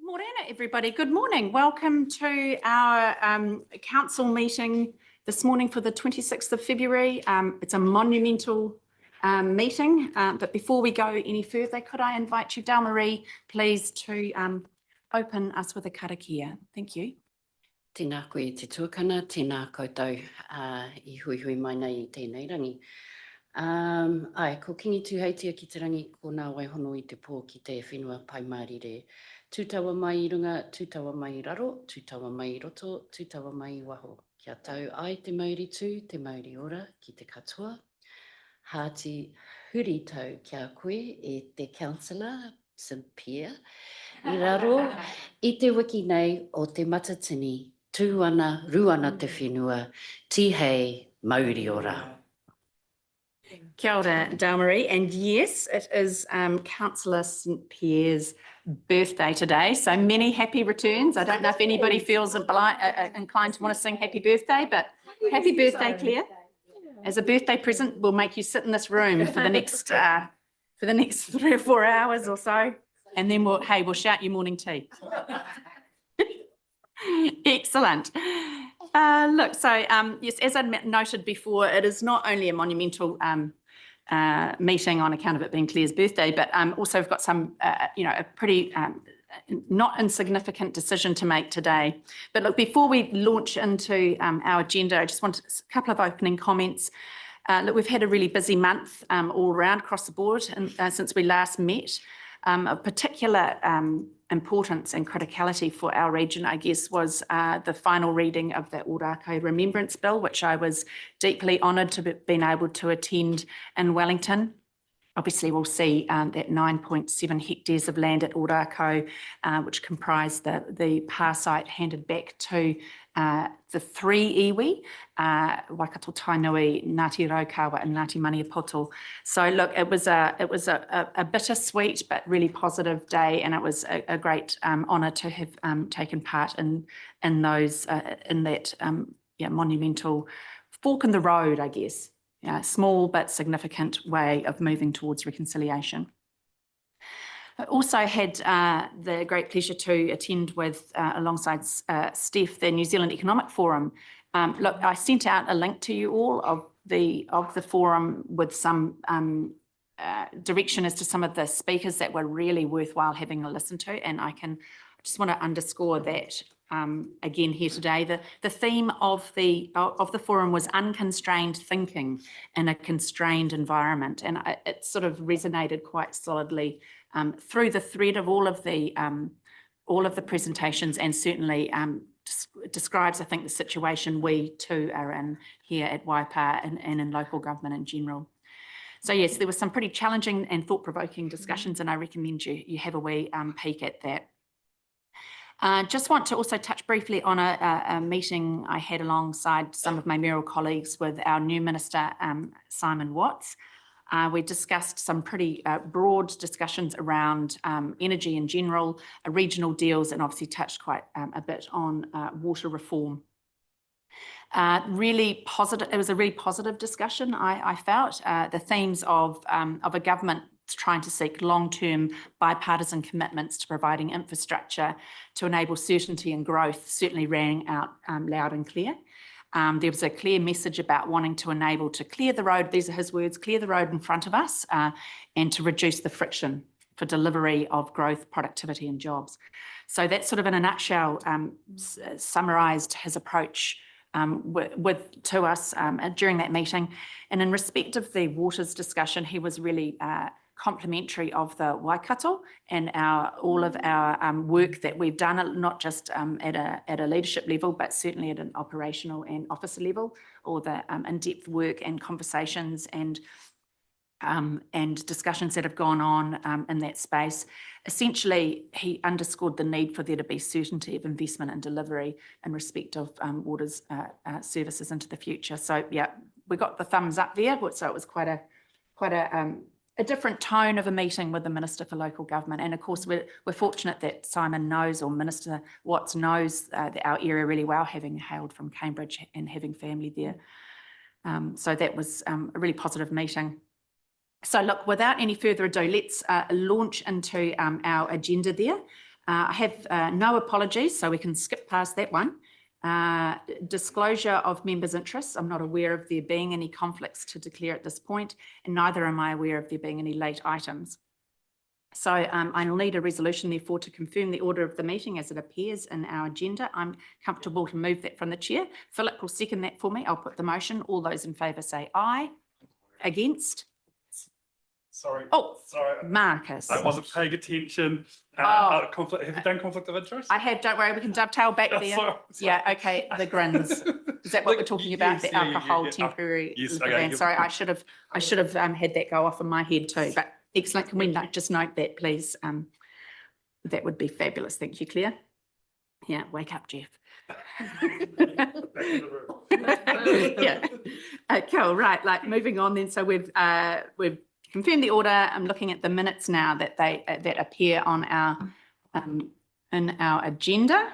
Morena, everybody. Good morning. Welcome to our council meeting this morning for the 26th of February. It's a monumental meeting, but before we go any further, could I invite you, Dal-Marie, please, to open us with a karakia. Thank you. Tēnā koe te tuakana, tēnā koutou I hui mai nei I tēnei rangi. Ko kingi tū heitia ki te rangi ko nā waihono I te pō ki te whenua pai mārire. Tūtawa mai I runga, tūtawa mai I raro, tūtawa mai I roto, tūtawa mai I waho. Kia tau ai te mauri tū, te mauri ora ki te katoa. Hāti huri tau kia koe e te councillor, St Pierre. I raro, I te wiki nei o te matatini, tūana, ruana te whenua, tihei mauri ora. Kia ora, Dal-Marie, and yes, it is Councillor St Pierre's birthday today, so many happy returns. I don't know if anybody feels inclined to want to sing happy birthday, but happy birthday, Claire. As a birthday present, we'll make you sit in this room for the next 3 or 4 hours or so, and then we'll shout you morning tea. Excellent. Look, so yes, as I noted before, it is not only a monumental meeting on account of it being Claire's birthday, but also we've got some, a pretty not insignificant decision to make today. But look, before we launch into our agenda, I just want a couple of opening comments. Look, we've had a really busy month all around across the board since we last met. Of particular importance and criticality for our region, I guess, was the final reading of the Ōrākau Remembrance Bill, which I was deeply honoured to have been able to attend in Wellington. Obviously, we'll see that 9.7 hectares of land at Ōrākau, which comprised the par site handed back to the 3 iwi, Waikato Tainui, Ngāti Raukawa and Ngāti Maniapoto. So look, it was a bittersweet but really positive day, and it was a great honour to have taken part in that monumental fork in the road, I guess. Small but significant way of moving towards reconciliation. I also had the great pleasure to attend with, alongside Steph, the New Zealand Economic Forum. Look, I sent out a link to you all of the forum with some direction as to some of the speakers that were really worthwhile having a listen to, and I just want to underscore that again here today. The theme of the forum was unconstrained thinking in a constrained environment, and it sort of resonated quite solidly through the thread of all of the presentations, and certainly describes, I think, the situation we too are in here at Waipa and in local government in general. So yes, there were some pretty challenging and thought-provoking discussions, and I recommend you have a wee peek at that. Just want to also touch briefly on a meeting I had alongside some of my mayoral colleagues with our new Minister, Simon Watts. We discussed some pretty broad discussions around energy in general, regional deals, and obviously touched quite a bit on water reform. Really positive. It was a really positive discussion, I felt. The themes of a government trying to seek long-term bipartisan commitments to providing infrastructure to enable certainty and growth certainly rang out loud and clear. There was a clear message about wanting to enable to clear the road, these are his words, clear the road in front of us and to reduce the friction for delivery of growth, productivity and jobs. So that sort of in a nutshell summarised his approach to us during that meeting. And in respect of the waters discussion, he was really complimentary of the Waikato and all of our work that we've done, not just at a leadership level, but certainly at an operational and officer level, all the in-depth work and conversations and discussions that have gone on in that space. Essentially, he underscored the need for there to be certainty of investment and delivery in respect of waters services into the future. So yeah, we got the thumbs up there. So it was quite a different tone of a meeting with the Minister for Local Government. And of course, we're fortunate that Simon knows, or Minister Watts knows our area really well, having hailed from Cambridge and having family there. So that was a really positive meeting. So look, without any further ado, let's launch into our agenda there. I have no apologies, so we can skip past that one. Disclosure of members' interests. I'm not aware of there being any conflicts to declare at this point, and neither am I aware of there being any late items. So I'll need a resolution, therefore, to confirm the order of the meeting as it appears in our agenda. I'm comfortable to move that from the chair. Philip will second that for me. I'll put the motion. All those in favour say aye. Against? Sorry. Oh, sorry. Marcus. I wasn't paying attention. Conflict. Have you done conflict of interest? I have, don't worry, we can dovetail back there. Sorry. Yeah, okay, the grins. Is that what we're talking about? Yes, The yeah, alcohol yeah. temporary Yes, liquor okay, ban. you're- Sorry, I should have had that go off in my head too, but excellent. Can we just note that, please? That would be fabulous. Thank you, Claire. Yeah, wake up, Jeff. Yeah. Cool, right, like moving on then. So we've confirmed the order. I'm looking at the minutes now that that appear on our in our agenda.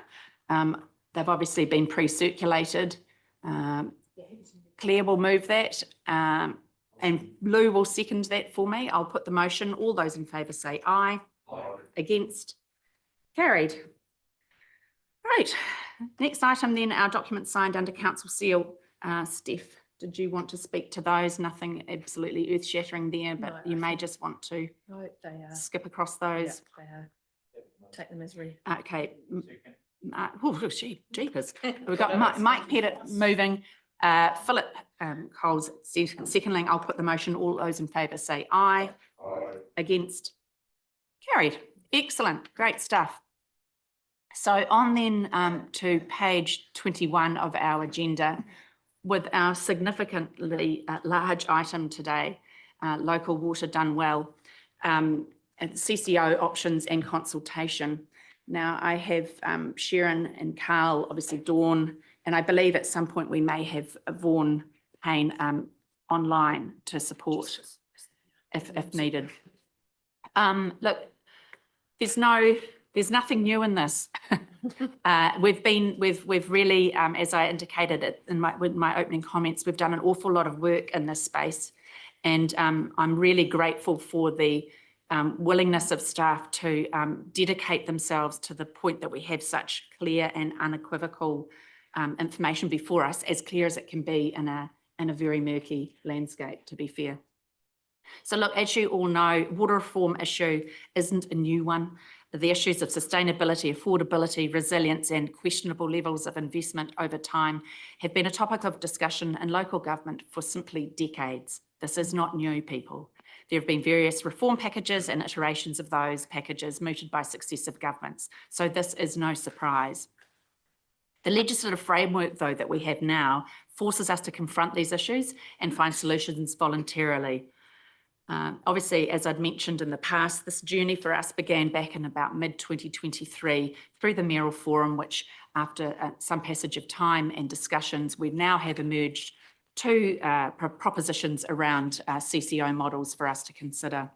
They've obviously been pre-circulated. Claire will move that and Lou will second that for me. I'll put the motion. All those in favour say aye. Aye. Against? Carried. Right. Next item then, our documents signed under council seal. Steph, did you want to speak to those? Nothing absolutely earth-shattering there, but No, you may think- just want to No, they are. skip across Yeah, those. they are. Take them as read. Okay. Oh, jeepers. We've got Mike Pettit moving. Philip Coles seconding. I'll put the motion. All those in favour say aye. Aye. Against? Carried. Excellent. Great stuff. So on then to page 21 of our agenda with our significantly large item today, local water done well, and CCO options and consultation. Now I have Sharon and Carl, obviously Dawn, and I believe at some point we may have Vaughan Payne online to support if needed. Look, there's nothing new in this. We've really, as I indicated in my opening comments, we've done an awful lot of work in this space, and I'm really grateful for the willingness of staff to dedicate themselves to the point that we have such clear and unequivocal information before us, as clear as it can be in a very murky landscape, to be fair. So look, as you all know, water reform issue isn't a new one. The issues of sustainability, affordability, resilience and questionable levels of investment over time have been a topic of discussion in local government for simply decades. This is not new, people. There have been various reform packages and iterations of those packages mooted by successive governments. So this is no surprise. The legislative framework, though, that we have now forces us to confront these issues and find solutions voluntarily. Obviously, as I'd mentioned in the past, this journey for us began back in about mid-2023 through the Mayoral Forum, which after some passage of time and discussions, we now have emerged two propositions around CCO models for us to consider.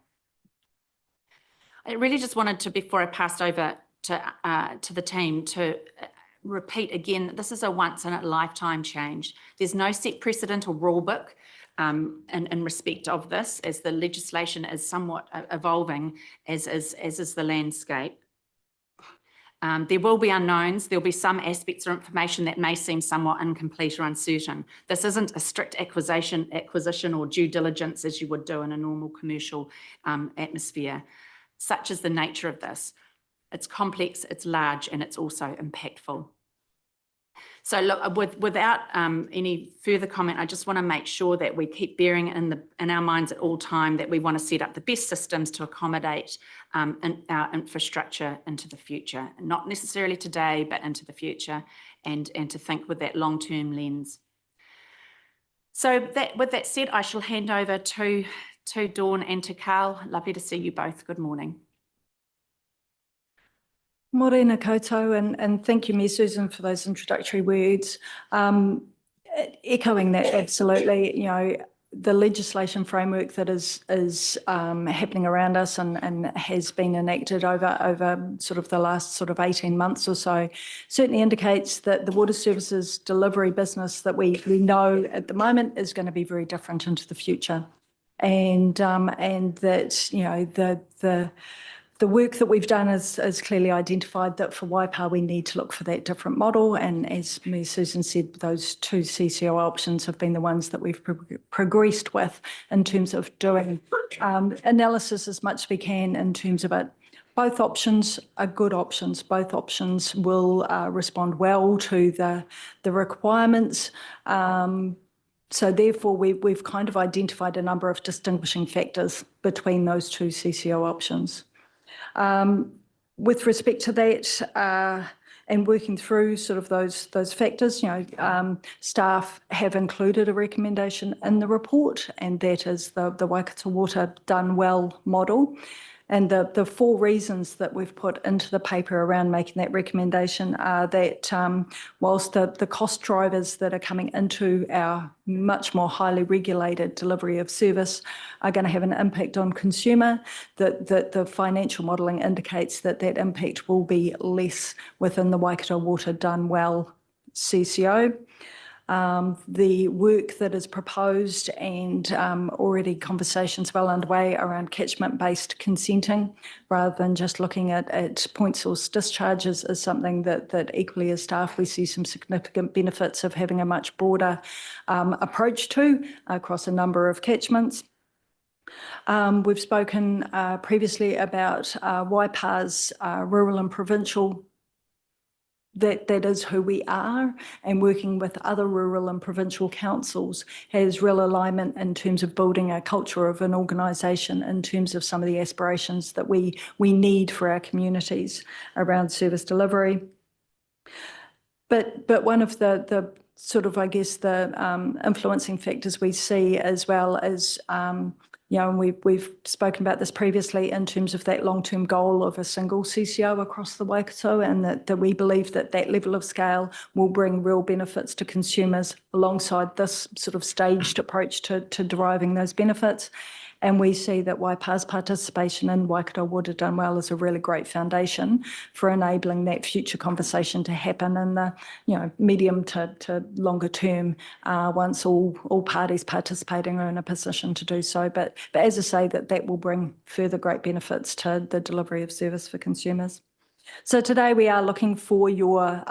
I really just wanted to, before I passed over to the team, to repeat again, this is a once in a lifetime change. There's no set precedent or rule book in respect of this, as the legislation is somewhat evolving, as is the landscape. There will be unknowns. There'll be some aspects or information that may seem somewhat incomplete or uncertain. This isn't a strict acquisition or due diligence as you would do in a normal commercial atmosphere. Such is the nature of this. It's complex, it's large, and it's also impactful. So look, without any further comment, I just want to make sure that we keep bearing in our minds at all time that we want to set up the best systems to accommodate our infrastructure into the future, not necessarily today, but into the future, and to think with that long-term lens. So with that said, I shall hand over to Dawn and to Carl. Lovely to see you both. Good morning. Morena koutou, and thank you, Mayor Susan, for those introductory words. Echoing that, absolutely, you know, the legislation framework that is happening around us and has been enacted over sort of the last sort of 18 months or so certainly indicates that the water services delivery business that we know at the moment is going to be very different into the future, and that, you know, the the work that we've done is clearly identified that for Waipa we need to look for that different model, and as Ms. Susan said, those two CCO options have been the ones that we've progressed with in terms of doing analysis as much as we can in terms of it. Both options are good options. Both options will respond well to the requirements. So therefore, we've kind of identified a number of distinguishing factors between those two CCO options. With respect to that, and working through sort of those factors, staff have included a recommendation in the report, and that is the Waikato Water Done Well model. And the 4 reasons that we've put into the paper around making that recommendation are that whilst the cost drivers that are coming into our much more highly regulated delivery of service are going to have an impact on consumer, that the financial modelling indicates that impact will be less within the Waikato Water Done Well CCO. The work that is proposed and already conversations well underway around catchment-based consenting, rather than just looking at point source discharges, is something that equally as staff we see some significant benefits of having a much broader approach to across a number of catchments. We've spoken previously about Waipa's rural and provincial. That is who we are, and working with other rural and provincial councils has real alignment in terms of building a culture of an organisation in terms of some of the aspirations that we need for our communities around service delivery. But one of the sort of, I guess, the influencing factors we see as well as and we've spoken about this previously in terms of that long-term goal of a single CCO across the Waikato, and that we believe that level of scale will bring real benefits to consumers alongside this sort of staged approach to deriving those benefits. And we see that Waipa's participation in Waikato Water Done Well is a really great foundation for enabling that future conversation to happen in the medium to longer term once all parties participating are in a position to do so. But as I say, that will bring further great benefits to the delivery of service for consumers. So today we are looking for your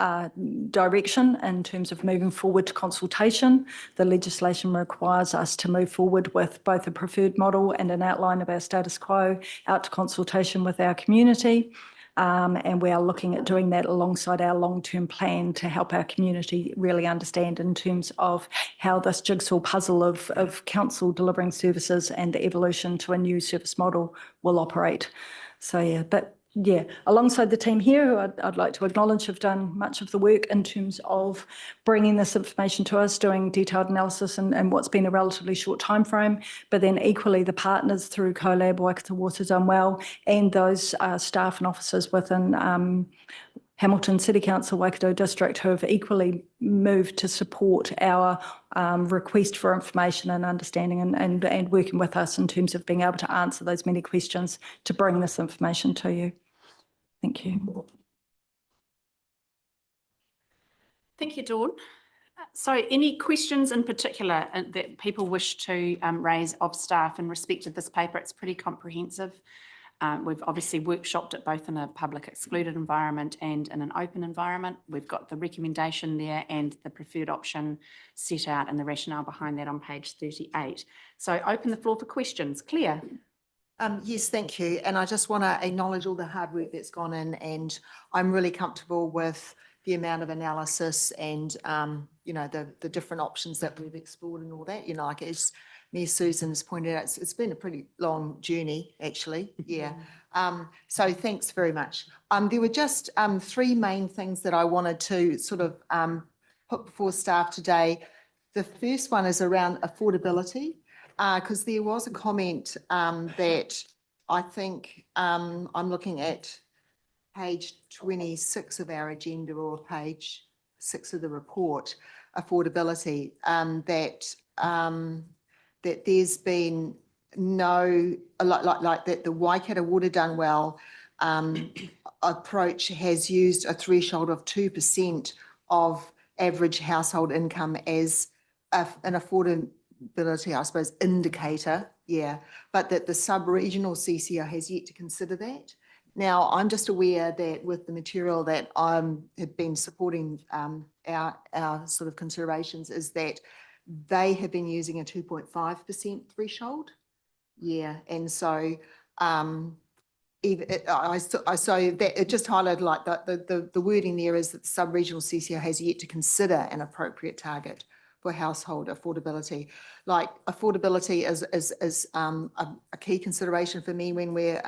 direction in terms of moving forward to consultation. The legislation requires us to move forward with both a preferred model and an outline of our status quo out to consultation with our community. And we are looking at doing that alongside our long-term plan to help our community really understand in terms of how this jigsaw puzzle of council delivering services and the evolution to a new service model will operate. So alongside the team here, who I'd like to acknowledge have done much of the work in terms of bringing this information to us, doing detailed analysis and what's been a relatively short time frame, but then equally the partners through CoLab, Waikato Water Done Well, and those staff and officers within Hamilton City Council, Waikato District, who have equally moved to support our request for information and understanding and working with us in terms of being able to answer those many questions to bring this information to you. Thank you. Thank you, Dawn. So any questions in particular that people wish to raise of staff in respect of this paper? It's pretty comprehensive. We've obviously workshopped it both in a public excluded environment and in an open environment. We've got the recommendation there and the preferred option set out and the rationale behind that on page 38. So open the floor for questions. Claire. Yes, thank you. And I just want to acknowledge all the hard work that's gone in, and I'm really comfortable with the amount of analysis and, the different options that we've explored and all that. Like as Ms. Susan's pointed out, it's been a pretty long journey, actually. Yeah. So thanks very much. There were just 3 main things that I wanted to sort of put before staff today. The first one is around affordability. Because there was a comment that I think I'm looking at page 26 of our agenda or page 6 of the report, affordability, that there's been no, like that the Waikato Water Done Well approach has used a threshold of 2% of average household income as an affordability, I suppose, indicator, but that the sub-regional CCO has yet to consider that. Now, I'm just aware that with the material that have been supporting our sort of considerations is that they have been using a 2.5% threshold. Yeah, and so so that it just highlighted like the wording there is that the sub-regional CCO has yet to consider an appropriate target for household affordability. Like affordability is a key consideration for me when we're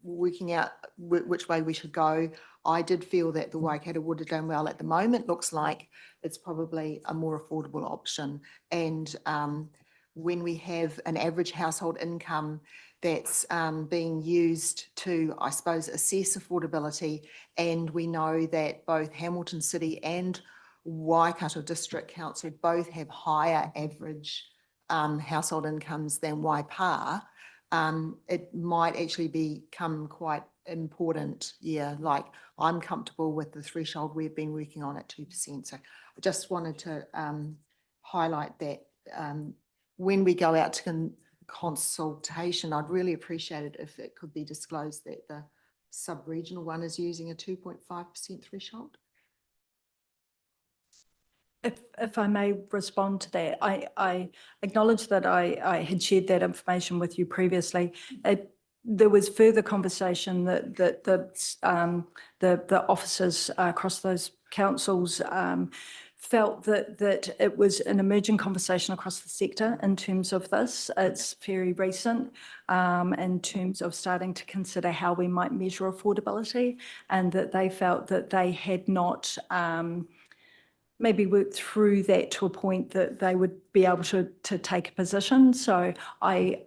working out which way we should go. I did feel that the Waikato Water Dome well at the moment looks like it's probably a more affordable option. And when we have an average household income that's being used to, I suppose, assess affordability, and we know that both Hamilton City and Waikato District Council both have higher average household incomes than Waipa, it might actually become quite important. Yeah, like I'm comfortable with the threshold we've been working on at 2%. So I just wanted to highlight that when we go out to consultation, I'd really appreciate it if it could be disclosed that the sub-regional one is using a 2.5% threshold. If I may respond to that, I acknowledge that I had shared that information with you previously. There was further conversation that the officers across those councils felt that it was an emerging conversation across the sector in terms of this. It's very recent in terms of starting to consider how we might measure affordability, and that they felt that they had not maybe worked through that to a point that they would be able to take a position. So I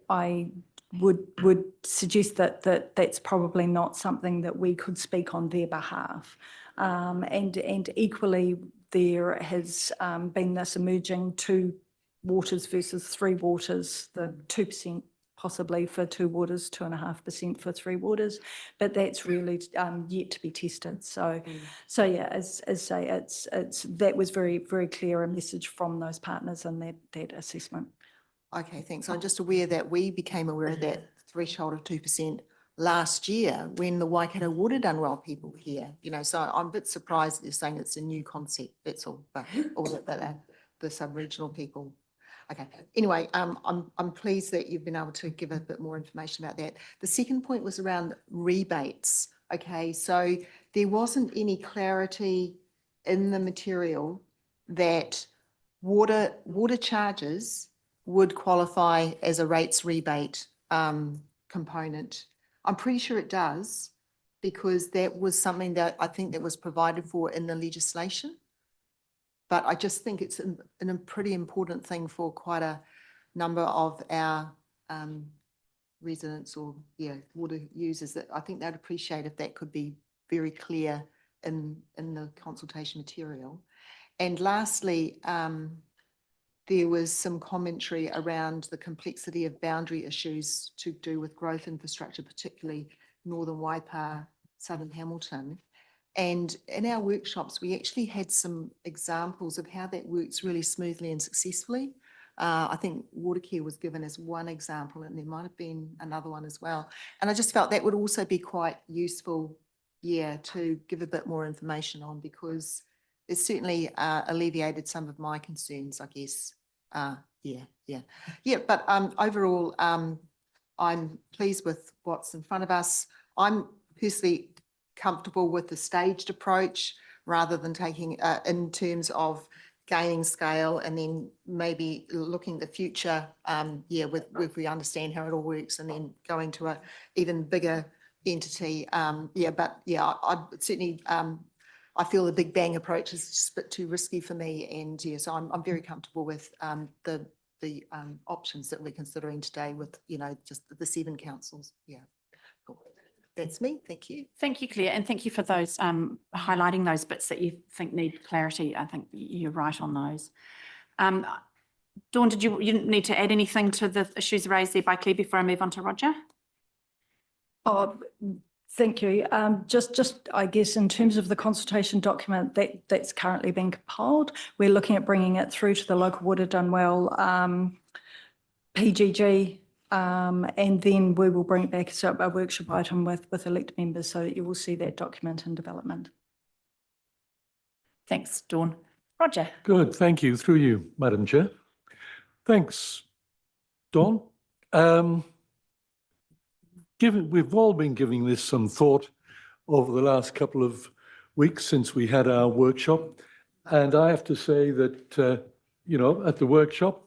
would suggest that that's probably not something that we could speak on their behalf. And equally, there has been this emerging 2 waters versus 3 waters, the 2% possibly for 2 waters, 2.5% for 3 waters, but that's really yet to be tested. So yeah, as say, it's that was very, very clear a message from those partners in that assessment. Okay, thanks. I'm just aware that we became aware of that threshold of 2% last year when the Waikato Water Done Well people were here, you know, so I'm a bit surprised they're saying it's a new concept, that's all, but all that the sub-regional people. Okay, anyway, I'm pleased that you've been able to give a bit more information about that. The second point was around rebates. Okay, so there wasn't any clarity in the material that water charges would qualify as a rates rebate component. I'm pretty sure it does, because that was something that I think that was provided for in the legislation. But I just think it's a pretty important thing for quite a number of our residents or water users, that I think they'd appreciate if that could be very clear in the consultation material. And lastly, there was some commentary around the complexity of boundary issues to do with growth infrastructure, particularly Northern Waipa, Southern Hamilton. And in our workshops, we actually had some examples of how that works really smoothly and successfully. I think Watercare was given as one example, and there might have been another one as well. And I just felt that would also be quite useful, to give a bit more information on, because it certainly alleviated some of my concerns, I guess. But overall, I'm pleased with what's in front of us. I'm personally comfortable with the staged approach rather than taking in terms of gaining scale and then maybe looking the future, if we understand how it all works, and then going to a even bigger entity. I certainly I feel the Big Bang approach is just a bit too risky for me, and so I'm very comfortable with the options that we're considering today with just the 7 councils. Cool. That's me. Thank you. Thank you, Claire, and thank you for those highlighting those bits that you think need clarity. I think you're right on those. Dawn, you didn't need to add anything to the issues raised there by Claire before I move on to Roger? Oh, thank you. Just I guess in terms of the consultation document that's currently being compiled, we're looking at bringing it through to the Local Water Done Well PGG And then we will bring it back as a workshop item with elected members so that you will see that document in development. Thanks, Dawn. Roger. Good, thank you. Through you, Madam Chair. Thanks, Dawn. We've all been giving this some thought over the last couple of weeks since we had our workshop. And I have to say that, you know, at the workshop,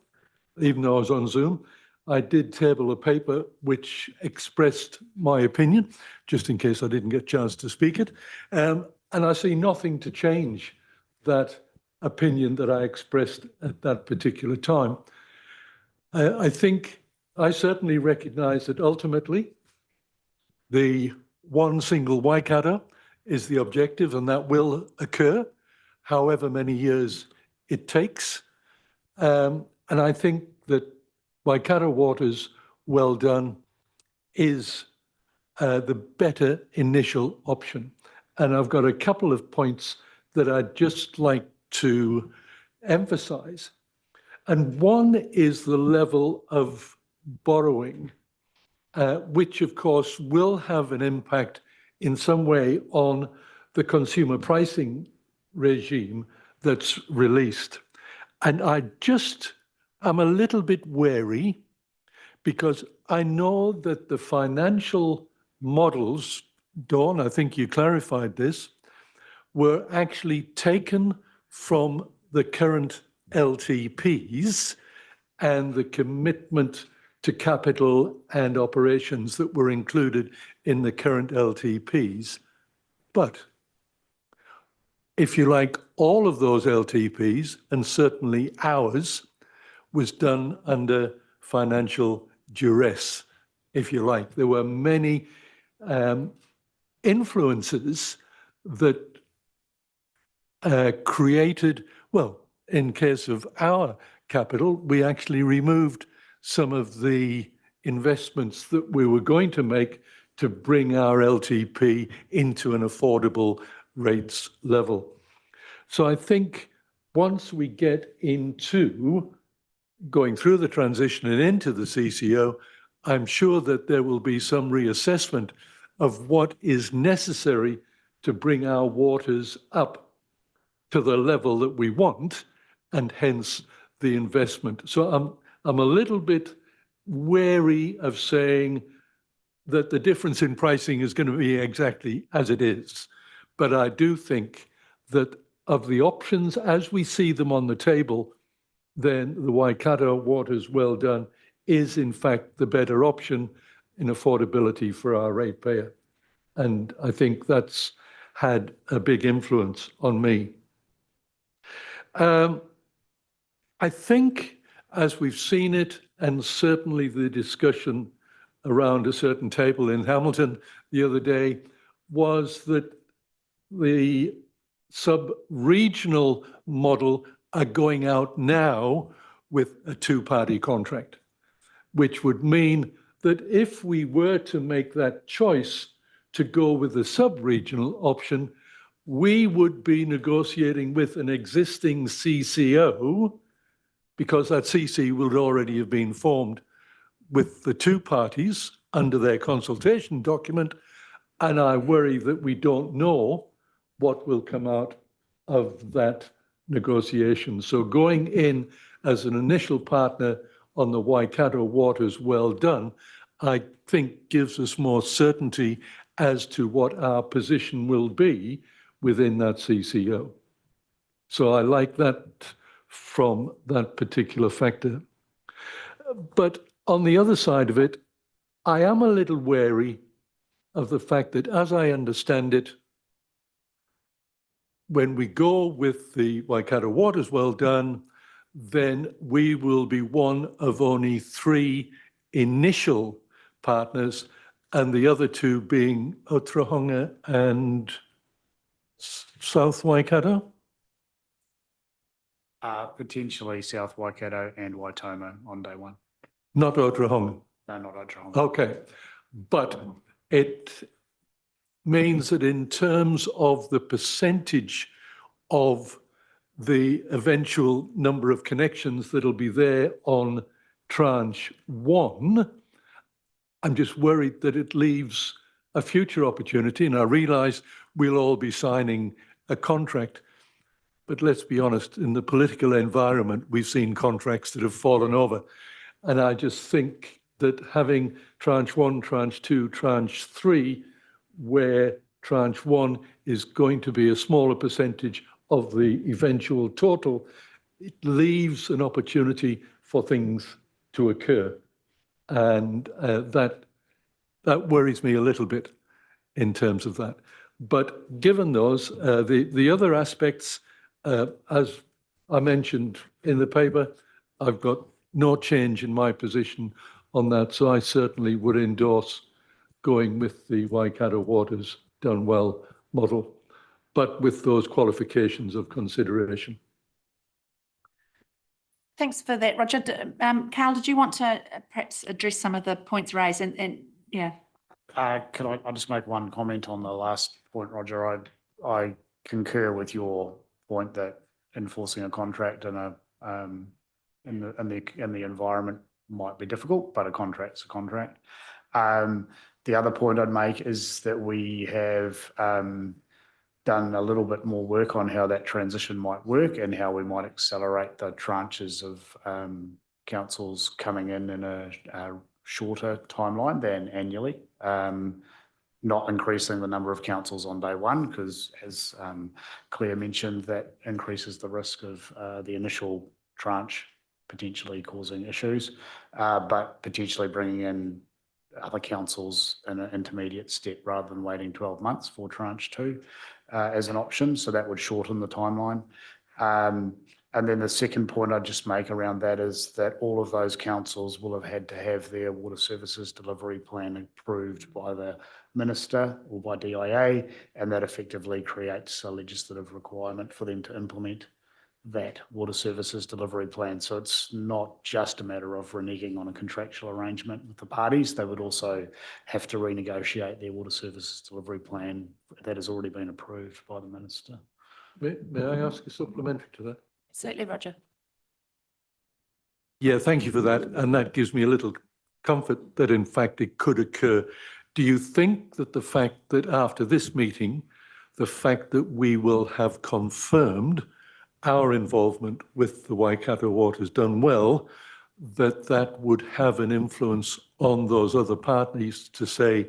even though I was on Zoom, I did table a paper which expressed my opinion, just in case I didn't get a chance to speak it. And I see nothing to change that opinion that I expressed at that particular time. I think I certainly recognize that ultimately the one single Waikato is the objective, and that will occur however many years it takes. And I think that Waikato Waters Well Done is the better initial option. And I've got a couple of points that I'd just like to emphasize. And one is the level of borrowing, which of course will have an impact in some way on the consumer pricing regime that's released. And I'm a little bit wary because I know that the financial models, Dawn, I think you clarified this, were actually taken from the current LTPs and the commitment to capital and operations that were included in the current LTPs. But if you like, all of those LTPs, and certainly ours, was done under financial duress, if you like. There were many influences that created, well, in case of our capital, we actually removed some of the investments that we were going to make to bring our LTP into an affordable rates level. So I think once we get into going through the transition and into the CCO, I'm sure that there will be some reassessment of what is necessary to bring our waters up to the level that we want, and hence the investment. So I'm a little bit wary of saying that the difference in pricing is going to be exactly as it is. But I do think that of the options as we see them on the table, then the Waikato Waters Well Done is in fact the better option in affordability for our ratepayer. And I think that's had a big influence on me. I think as we've seen it, and certainly the discussion around a certain table in Hamilton the other day, was that the sub-regional model are going out now with a two-party contract, which would mean that if we were to make that choice to go with the sub-regional option, we would be negotiating with an existing CCO, because that CC would already have been formed with the two parties under their consultation document. And I worry that we don't know what will come out of that negotiation. So going in as an initial partner on the Waikato Waters Well Done, I think gives us more certainty as to what our position will be within that CCO. So I like that from that particular factor. But on the other side of it, I am a little wary of the fact that, as I understand it, when we go with the Waikato Waters Well Done, then we will be one of only 3 initial partners, and the other 2 being Otorohanga and South Waikato? Potentially South Waikato and Waitomo on day one. Not Otorohanga? No, not Otorohanga. Okay, but it means that in terms of the percentage of the eventual number of connections that'll be there on tranche 1, I'm just worried that it leaves a future opportunity, and I realise we'll all be signing a contract. But let's be honest, in the political environment, we've seen contracts that have fallen over. And I just think that having tranche 1, tranche 2, tranche 3, where tranche 1 is going to be a smaller percentage of the eventual total, it leaves an opportunity for things to occur. And that worries me a little bit in terms of that. But given those, the other aspects, as I mentioned in the paper, I've got no change in my position on that. So I certainly would endorse going with the Waikato Waters Done Well model, but with those qualifications of consideration. Thanks for that, Roger. Carl, did you want to perhaps address some of the points raised? And yeah. Can I just make one comment on the last point, Roger? I concur with your point that enforcing a contract in the environment might be difficult, but a contract's a contract. The other point I'd make is that we have done a little bit more work on how that transition might work and how we might accelerate the tranches of councils coming in a shorter timeline than annually. Not increasing the number of councils on day one, because as Claire mentioned, that increases the risk of the initial tranche potentially causing issues, but potentially bringing in other councils in an intermediate step rather than waiting 12 months for tranche 2 as an option. So that would shorten the timeline. And then the second point I'd just make around that is that all of those councils will have had to have their water services delivery plan approved by the minister or by DIA, and that effectively creates a legislative requirement for them to implement that water services delivery plan. So it's not just a matter of reneging on a contractual arrangement with the parties. They would also have to renegotiate their water services delivery plan that has already been approved by the minister. May I ask a supplementary to that? Certainly, Roger. Yeah, thank you for that. And that gives me a little comfort that in fact it could occur. Do you think that the fact that after this meeting, the fact that we will have confirmed our involvement with the Waikato Waters Done Well, that would have an influence on those other parties to say,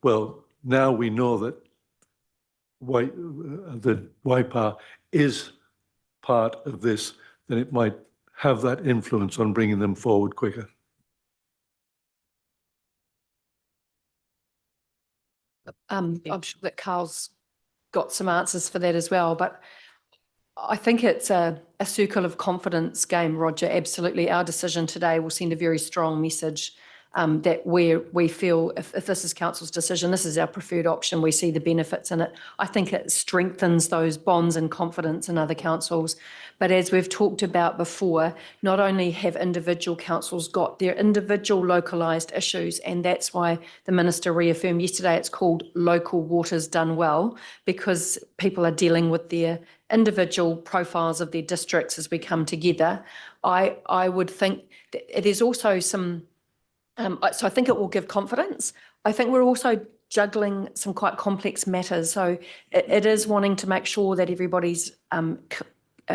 well, now we know that Waipa is part of this, then it might have that influence on bringing them forward quicker? I'm sure that Carl's got some answers for that as well, but I think it's a circle of confidence game, Roger. Absolutely. Our decision today will send a very strong message that we feel if this is council's decision, this is our preferred option, we see the benefits in it. I think it strengthens those bonds and confidence in other councils. But as we've talked about before, not only have individual councils got their individual localised issues, and that's why the minister reaffirmed yesterday it's called Local Waters Done Well, because people are dealing with their individual profiles of their districts as we come together. I would think that there's also some so I think it will give confidence. I think we're also juggling some quite complex matters. So it is wanting to make sure that everybody's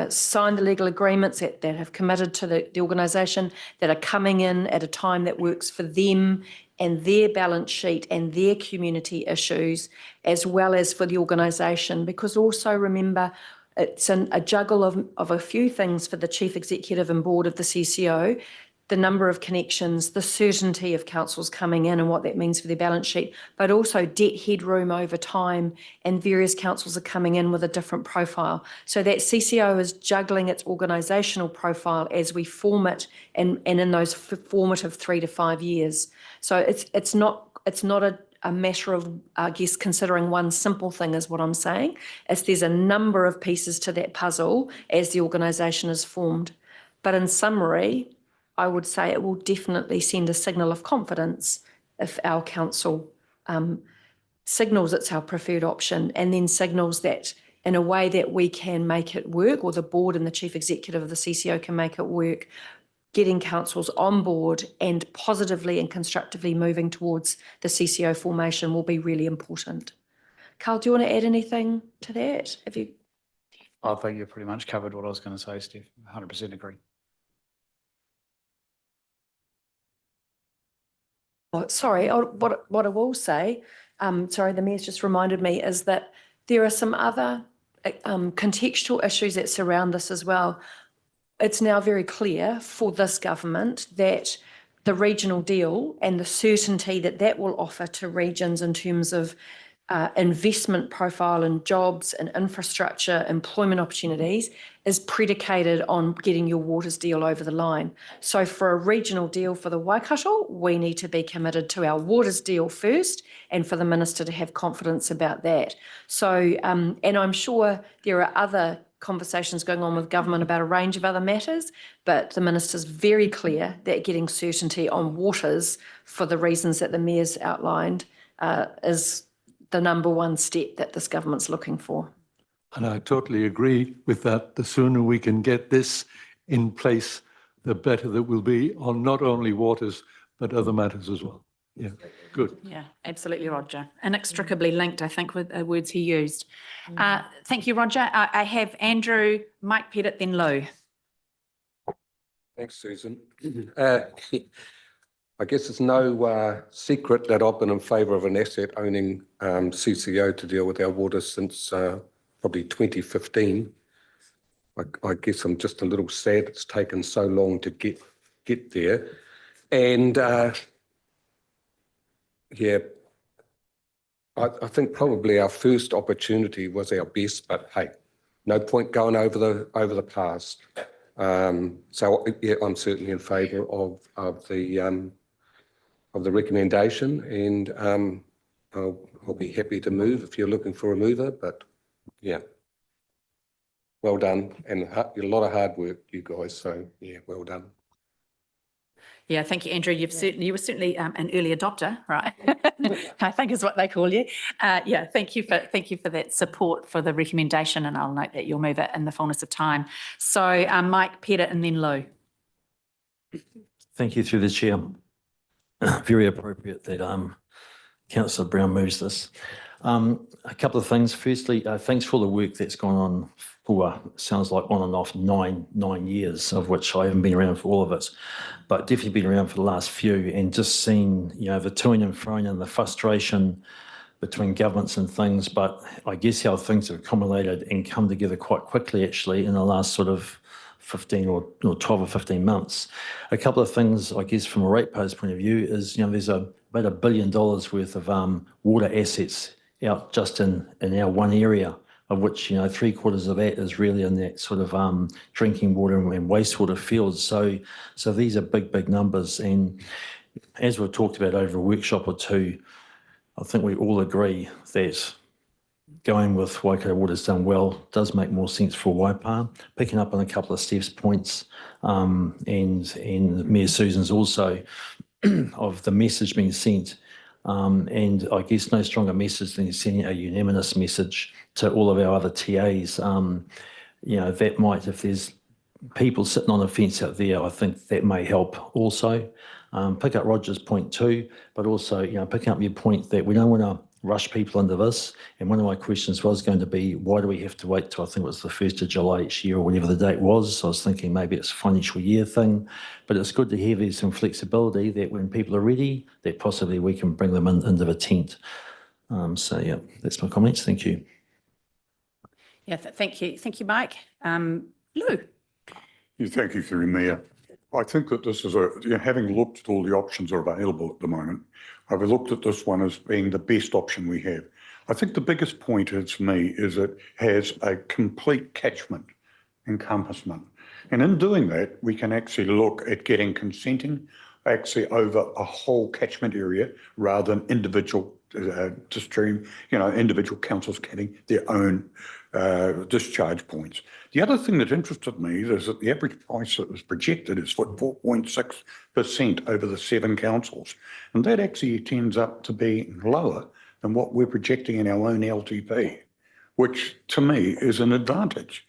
signed the legal agreements that have committed to the organisation, that are coming in at a time that works for them and their balance sheet and their community issues, as well as for the organisation. Because also remember, it's a juggle of a few things for the chief executive and board of the CCO. The number of connections, the certainty of councils coming in and what that means for their balance sheet, but also debt headroom over time, and various councils are coming in with a different profile. So that CCO is juggling its organisational profile as we form it and in those formative 3 to 5 years. So it's not a matter of, I guess, considering one simple thing is what I'm saying. There's a number of pieces to that puzzle as the organisation is formed. But in summary, I would say it will definitely send a signal of confidence if our council signals it's our preferred option, and then signals that in a way that we can make it work, or the board and the chief executive of the CCO can make it work, getting councils on board and positively and constructively moving towards the CCO formation will be really important. Carl, do you want to add anything to that? Have you? I think you pretty much covered what I was going to say, Steph. 100% agree. Oh, sorry, what I will say, sorry, the Mayor's just reminded me, is that there are some other contextual issues that surround this as well. It's now very clear for this government that the regional deal and the certainty that that will offer to regions in terms of investment profile and jobs and infrastructure, employment opportunities is predicated on getting your waters deal over the line. So for a regional deal for the Waikato, we need to be committed to our waters deal first and for the Minister to have confidence about that. So, and I'm sure there are other conversations going on with government about a range of other matters, but the Minister's very clear that getting certainty on waters for the reasons that the Mayor's outlined is the number one step that this government's looking for. And I totally agree with that. The sooner we can get this in place, the better that will be on not only waters, but other matters as well. Yeah, good. Yeah, absolutely, Roger. Inextricably linked, I think, with the words he used. Thank you, Roger. I have Andrew, Mike Pettit, then Lou. Thanks, Susan. I guess it's no secret that I've been in favour of an asset owning CCO to deal with our water since probably 2015. I guess I'm just a little sad it's taken so long to get there. And yeah, I think probably our first opportunity was our best, but hey, no point going over the past. So yeah, I'm certainly in favour of the recommendation, and I'll be happy to move if you're looking for a mover. But yeah, well done, and a lot of hard work, you guys. So yeah, well done. Yeah, thank you, Andrew. You were certainly an early adopter, right? I think is what they call you. Yeah, thank you for that support for the recommendation, and I'll note that you'll move it in the fullness of time. So Mike Pettit and then Lou. Thank you through the chair. Very appropriate that Councillor Brown moves this. A couple of things. Firstly, thanks for the work that's gone on for, sounds like on and off, nine years, of which I haven't been around for all of it, but definitely been around for the last few, and just seen, you know, the toing and froing and the frustration between governments and things. But I guess how things have accumulated and come together quite quickly, actually, in the last sort of 15 or 12 or 15 months. A couple of things, I guess, from a ratepayer's point of view is, you know, there's about $1 billion worth of water assets out just in our one area, of which, you know, 3/4 of that is really in that sort of drinking water and wastewater fields. So these are big numbers. And as we've talked about over a workshop or two, I think we all agree that going with Waikato Water's done well does make more sense for Waipa. Picking up on a couple of Steph's points and Mayor Susan's also of the message being sent. And I guess no stronger message than sending a unanimous message to all of our other TAs. You know, that might, if there's people sitting on the fence out there, I think that may help also. Pick up Roger's point too, but also, you know, picking up your point that we don't want to rush people into this. And one of my questions was going to be, why do we have to wait till, I think it was the 1st of July each year or whatever the date was? So I was thinking maybe it's a financial year thing, but it's good to hear there's some flexibility that when people are ready, that possibly we can bring them into the tent. So yeah, that's my comments. Thank you. Yeah, thank you. Thank you, Mike. Lou. Yeah, thank you, through Mayor. I think that this is having looked at all the options that are available at the moment, I've looked at this one as being the best option we have. I think the biggest point is, for me, is it has a complete catchment encompassment. And in doing that, we can actually look at getting consenting actually over a whole catchment area rather than individual discharge, individual councils getting their own discharge points. The other thing that interested me is that the average price that was projected is for 4.6% over the 7 councils. And that actually tends up to be lower than what we're projecting in our own LTP, which to me is an advantage.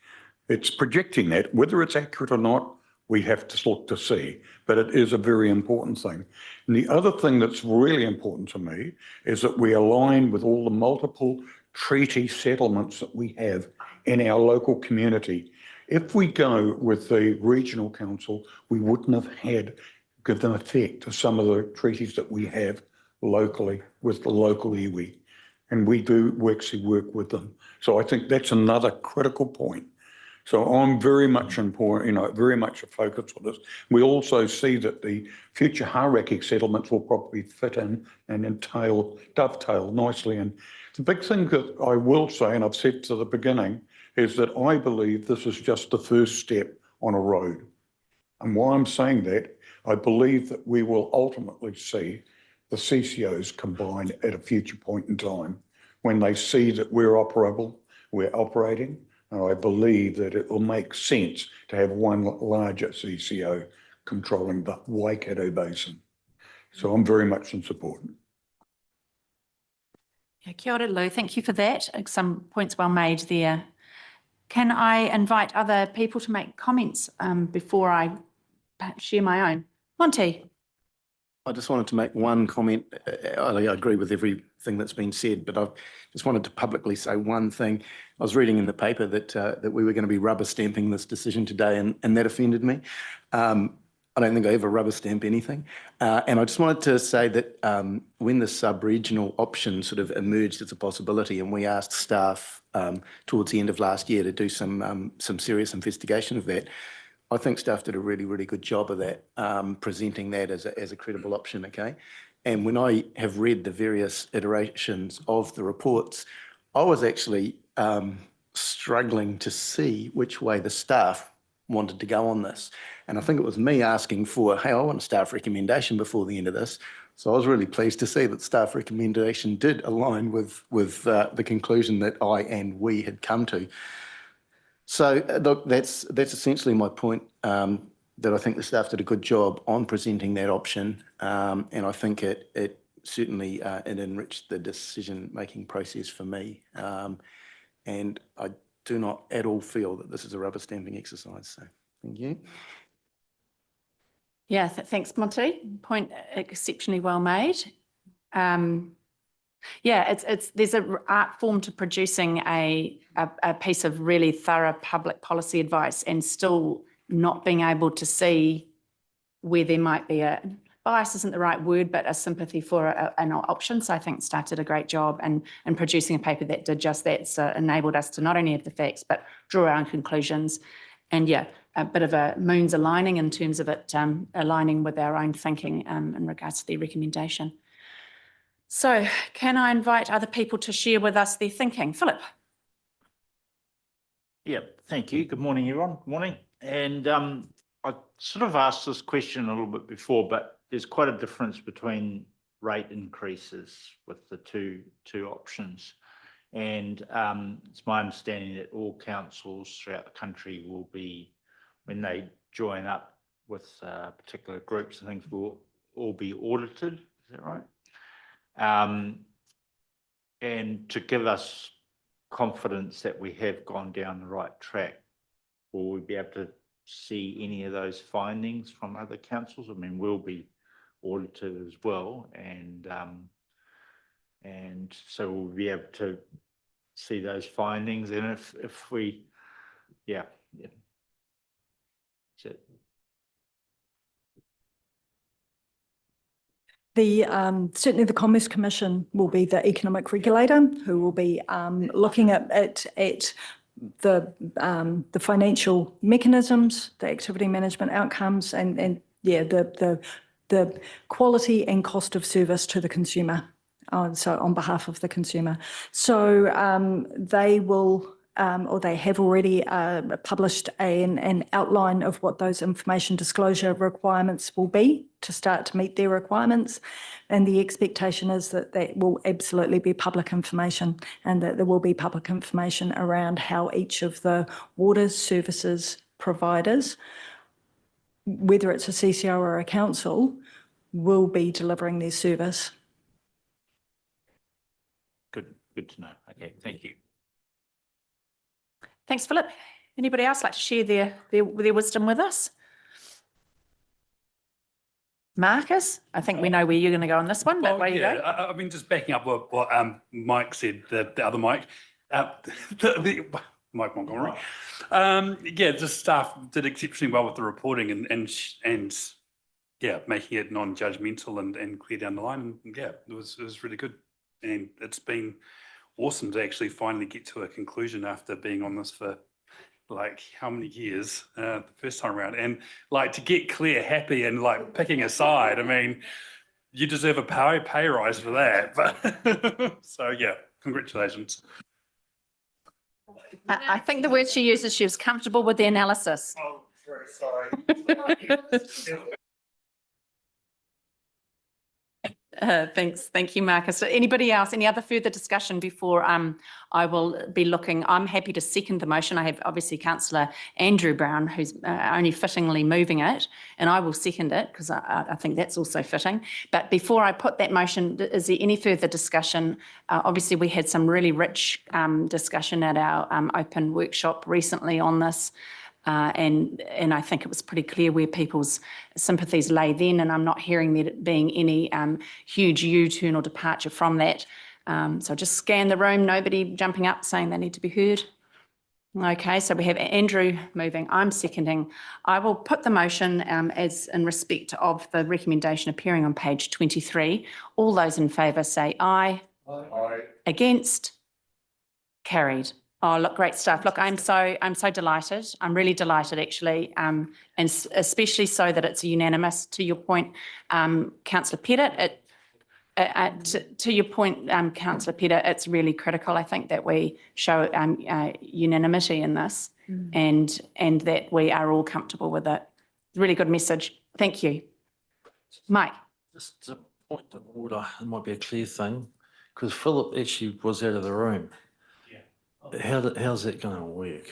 It's projecting that. Whether it's accurate or not, we have to look to see, but it is a very important thing. And the other thing that's really important to me is that we align with all the multiple treaty settlements that we have in our local community. If we go with the regional council, we wouldn't have given effect to some of the treaties that we have locally with the local iwi. And we do actually work with them. So I think that's another critical point. So I'm very much important, very much a focus on this. We also see that the future Hauraki settlements will probably fit in and dovetail nicely. And the big thing that I will say, and I've said to the beginning, is that I believe this is just the first step on a road. And why I'm saying that, I believe that we will ultimately see the CCOs combined at a future point in time when they see that we're operating. And I believe that it will make sense to have one larger CCO controlling the Waikato Basin. So I'm very much in support. Yeah, kia ora, Lou. Thank you for that. Some points well made there. Can I invite other people to make comments before I share my own? Monty. I just wanted to make one comment. I agree with everything that's been said, but I just wanted to publicly say one thing. I was reading in the paper that we were going to be rubber stamping this decision today, and that offended me. I don't think I ever rubber stamp anything. And I just wanted to say that when the sub-regional option sort of emerged as a possibility, and we asked staff towards the end of last year to do some serious investigation of that, I think staff did a really, really good job of that, presenting that as a credible option, okay? And when I have read the various iterations of the reports, I was actually struggling to see which way the staff wanted to go on this. And I think it was me asking for, hey, I want a staff recommendation before the end of this. So I was really pleased to see that staff recommendation did align with the conclusion that I and we had come to. So look, that's essentially my point, that I think the staff did a good job on presenting that option. And I think it certainly it enriched the decision-making process for me. And I do not at all feel that this is a rubber stamping exercise. So thank you. Yeah, thanks, Monty. Point exceptionally well made. Yeah, there's an art form to producing a piece of really thorough public policy advice and still not being able to see where there might be a bias isn't the right word, but a sympathy for an option. So I think staff did a great job in producing a paper that did just that. So enabled us to not only have the facts, but draw our own conclusions. And yeah, a bit of a moons aligning in terms of it aligning with our own thinking in regards to the recommendation. So can I invite other people to share with us their thinking? Philip. Yeah, thank you. Good morning, everyone. Good morning. And I sort of asked this question a little bit before, but there's quite a difference between rate increases with the two options. And it's my understanding that all councils throughout the country will be, when they join up with particular groups and things, will all be audited. Is that right? And to give us confidence that we have gone down the right track, will we be able to see any of those findings from other councils? I mean, we'll be audited as well, and so we'll be able to see those findings. And if we, yeah. That's it. Certainly the Commerce Commission will be the economic regulator who will be looking at the financial mechanisms, the activity management outcomes, and yeah, the quality and cost of service to the consumer. So on behalf of the consumer. So they will, or they have already published an outline of what those information disclosure requirements will be to start to meet their requirements. And the expectation is that that will absolutely be public information, and that there will be public information around how each of the water services providers, whether it's a CCO or a council, will be delivering their service. Good to know. Okay, thank you. Thanks, Philip. Anybody else like to share their wisdom with us? Marcus, I think we know where you're going to go on this one, but where you yeah, go? I mean, just backing up what Mike said, the other Mike, Mike Montgomery. Yeah, the staff did exceptionally well with the reporting and yeah, making it non-judgmental and clear down the line. And yeah, it was really good. And it's been awesome to actually finally get to a conclusion after being on this for like how many years the first time around, and like to get Claire happy and like picking a side. I mean, you deserve a pay rise for that. But so yeah, congratulations. I think the word she uses, she was comfortable with the analysis. Oh, sorry. Thanks. Thank you, Marcus. So anybody else, any other further discussion before I will be looking? I'm happy to second the motion. I have obviously Councillor Andrew Brown, who's only fittingly moving it, and I will second it because I think that's also fitting. But before I put that motion, is there any further discussion? Obviously, we had some really rich discussion at our open workshop recently on this. And I think it was pretty clear where people's sympathies lay then, and I'm not hearing there being any huge U-turn or departure from that. So just scan the room, nobody jumping up saying they need to be heard. Okay, so we have Andrew moving, I'm seconding. I will put the motion as in respect of the recommendation appearing on page 23. All those in favour say aye. Aye. Against? Carried. Oh, look, great stuff. Look, I'm so delighted. I'm really delighted, actually, and especially so that it's unanimous. To your point, Councillor Pettit, to your point, Councillor Pettit, it's really critical, I think, that we show unanimity in this, and that we are all comfortable with it. Really good message. Thank you, Mike. Just a point of order, it might be a clear thing, because Philip actually was out of the room. How's that going to work?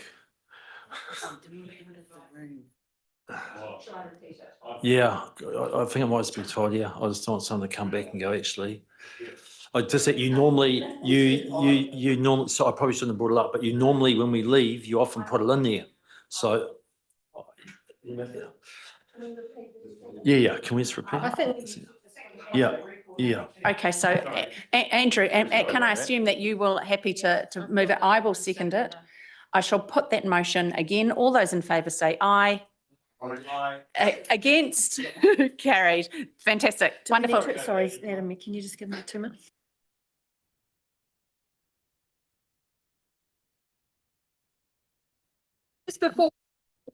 Yeah, I think it might just be tidier. I just want someone to come back and go, actually. I just that you normally, so I probably shouldn't have brought it up, but you normally, when we leave, you often put it in there. So, yeah, can we just repeat? I think. Yeah. Yeah. Okay, so Andrew, can I assume that you will happy to move it? I will second it. I shall put that motion again. All those in favour say aye. Aye. Against? Carried. Fantastic. Wonderful. Sorry, Adam, can you just give me 2 minutes?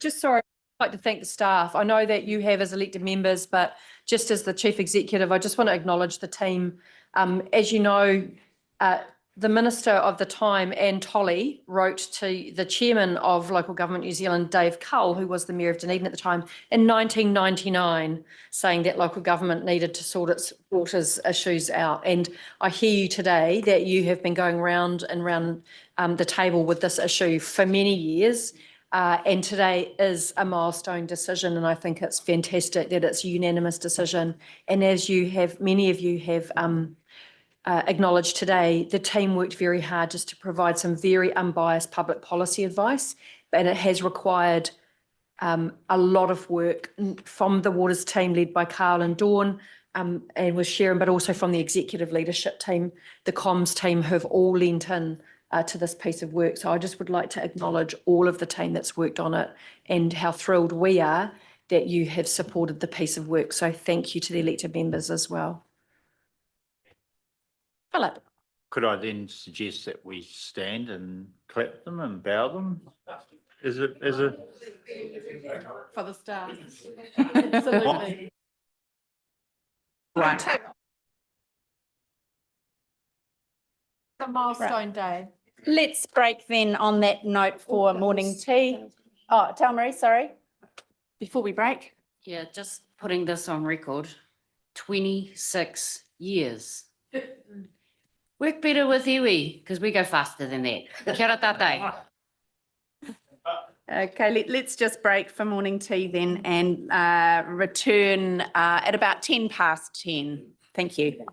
Sorry, I'd like to thank the staff. I know that you have as elected members, but just as the Chief Executive, I just want to acknowledge the team. As you know, the Minister of the time, Anne Tolley, wrote to the Chairman of Local Government New Zealand, Dave Cull, who was the Mayor of Dunedin at the time, in 1999, saying that local government needed to sort its waters issues out. And I hear you today that you have been going round and round the table with this issue for many years. And today is a milestone decision, and I think it's fantastic that it's a unanimous decision. And as you have, many of you have acknowledged today, the team worked very hard just to provide some very unbiased public policy advice, and it has required a lot of work from the Waters team led by Carl and Dawn and with Sharon, but also from the executive leadership team, the comms team, who've all lent in to this piece of work. So I just would like to acknowledge all of the team that's worked on it and how thrilled we are that you have supported the piece of work. So thank you to the elected members as well. Philip. Could I then suggest that we stand and clap them and bow them? Is it? For the staff. Absolutely. Right. A milestone day. Let's break then on that note for morning tea. Oh, Tal Marie, sorry. Before we break. Yeah, just putting this on record, 26 years. Work better with iwi, because we go faster than that. Kia ora tātou. Okay, let's just break for morning tea then and return at about 10:10. Thank you.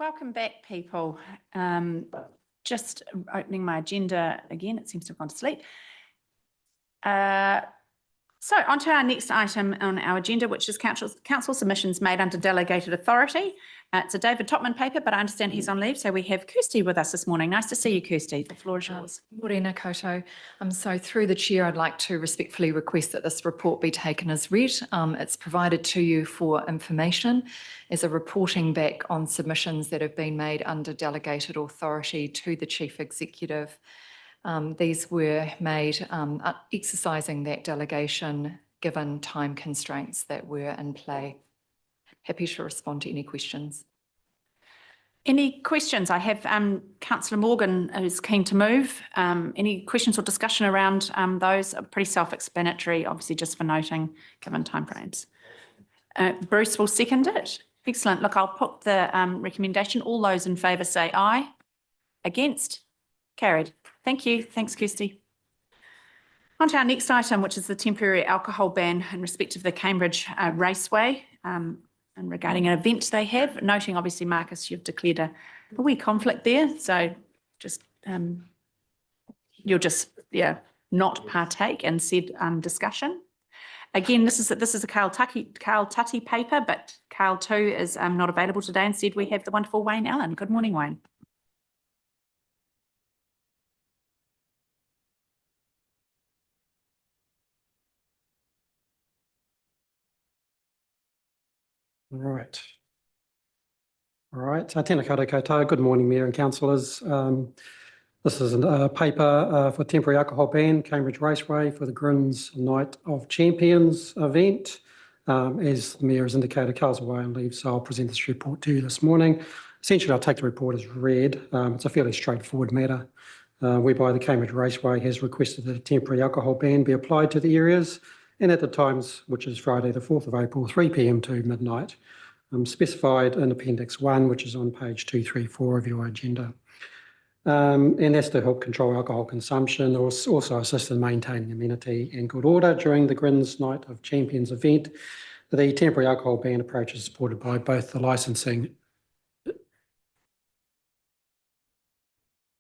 welcome back, people. Just opening my agenda again. It seems to have gone to sleep. So on to our next item on our agenda, which is council submissions made under delegated authority. It's a David Topman paper, but I understand he's on leave. So we have Kirsty with us this morning. Nice to see you, Kirsty. The floor is yours. Morena koutou. So through the chair, I'd like to respectfully request that this report be taken as read. It's provided to you for information as a reporting back on submissions that have been made under delegated authority to the Chief Executive. These were made exercising that delegation given time constraints that were in play. Happy to respond to any questions. Any questions? I have Councillor Morgan who's keen to move. Any questions or discussion around those? Pretty self-explanatory, obviously just for noting given timeframes. Bruce will second it. Excellent. Look, I'll put the recommendation. All those in favour say aye. Against? Carried. Thank you. Thanks, Kirsty. On to our next item, which is the temporary alcohol ban in respect of the Cambridge Raceway and regarding an event they have. Noting, obviously, Marcus, you've declared a wee conflict there. So just, you'll just, not partake in said discussion. Again, this is a Carl Tutty paper, but Carl too is not available today. Instead, we have the wonderful Wayne Allen. Good morning, Wayne. Right. All right. Tēnā koutou koutou. Good morning, Mayor and councillors. This is a paper for temporary alcohol ban, Cambridge Raceway for the Grins Night of Champions event. As the Mayor has indicated, Carl's away on leave, so I'll present this report to you this morning. Essentially, I'll take the report as read. It's a fairly straightforward matter, whereby the Cambridge Raceway has requested that a temporary alcohol ban be applied to the areas and at the times, which is Friday the 4th of April, 3 p.m. to midnight, specified in Appendix 1, which is on page 234 of your agenda. And that's to help control alcohol consumption, or also assist in maintaining amenity and good order during the Grins Night of Champions event. The temporary alcohol ban approach is supported by both the licensing.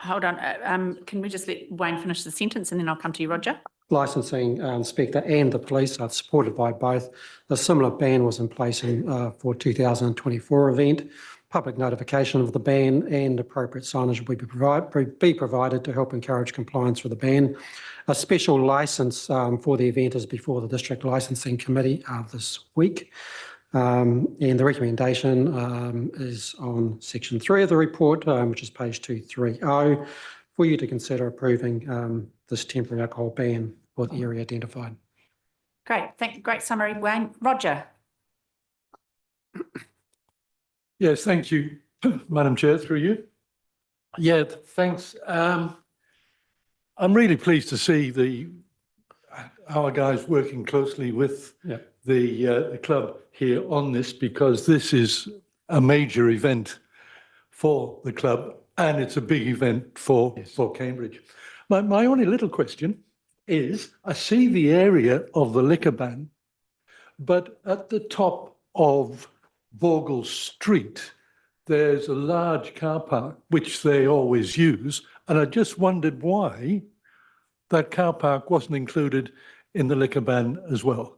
Hold on. Can we just let Wayne finish the sentence and then I'll come to you, Roger? Licensing inspector and the police are supported by both. A similar ban was in place for 2024 event. Public notification of the ban and appropriate signage will be provided to help encourage compliance with the ban. A special licence for the event is before the District Licensing Committee this week. And the recommendation is on section 3 of the report, which is page 230, for you to consider approving this temporary alcohol ban for the area identified. Great. Great summary, Wayne. Roger. Yes, thank you, Madam Chair, through you. Yeah, thanks. I'm really pleased to see our guys working closely with the club here on this, because this is a major event for the club and it's a big event for Cambridge. My only little question is, I see the area of the liquor ban, but at the top of Vogel Street, there's a large car park, which they always use. And I just wondered why that car park wasn't included in the liquor ban as well.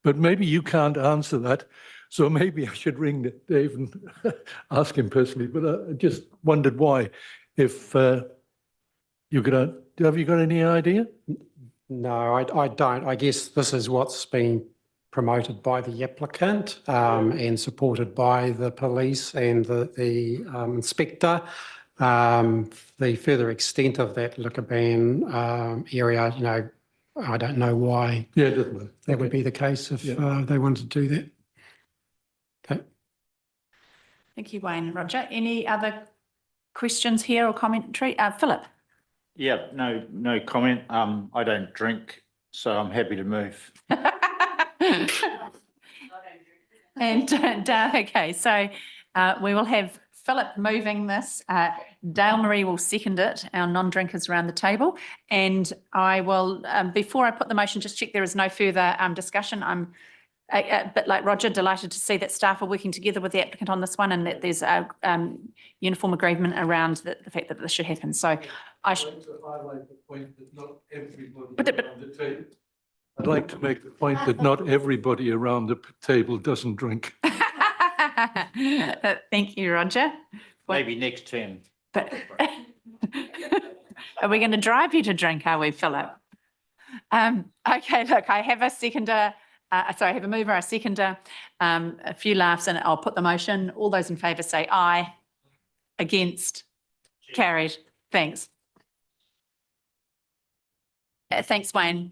But maybe you can't answer that. So maybe I should ring Dave and ask him personally. But I just wondered why. If have you got any idea? No, I don't. I guess this is what's been promoted by the applicant and supported by the police and the inspector. The further extent of that liquor ban area, I don't know why that would be the case if they wanted to do that. Okay. Thank you, Wayne. Roger, any other questions here or commentary? Philip. Yeah, no comment. I don't drink, so I'm happy to move. And okay, so we will have Philip moving this. Dale Marie will second it, our non-drinkers around the table. And I will, before I put the motion, just check there is no further discussion. I'm a bit like Roger, delighted to see that staff are working together with the applicant on this one and that there's a uniform agreement around the fact that this should happen. So I'd like to highlight the point that not everybody around the table. I'd like to make the point that not everybody around the table doesn't drink. Thank you, Roger. Maybe next term. But are we going to drive you to drink, are we, Philip? Okay, look, I have a seconder. Sorry, I have a mover, a seconder, a few laughs, and I'll put the motion. All those in favour say aye. Against? Carried. Thanks. Thanks, Wayne.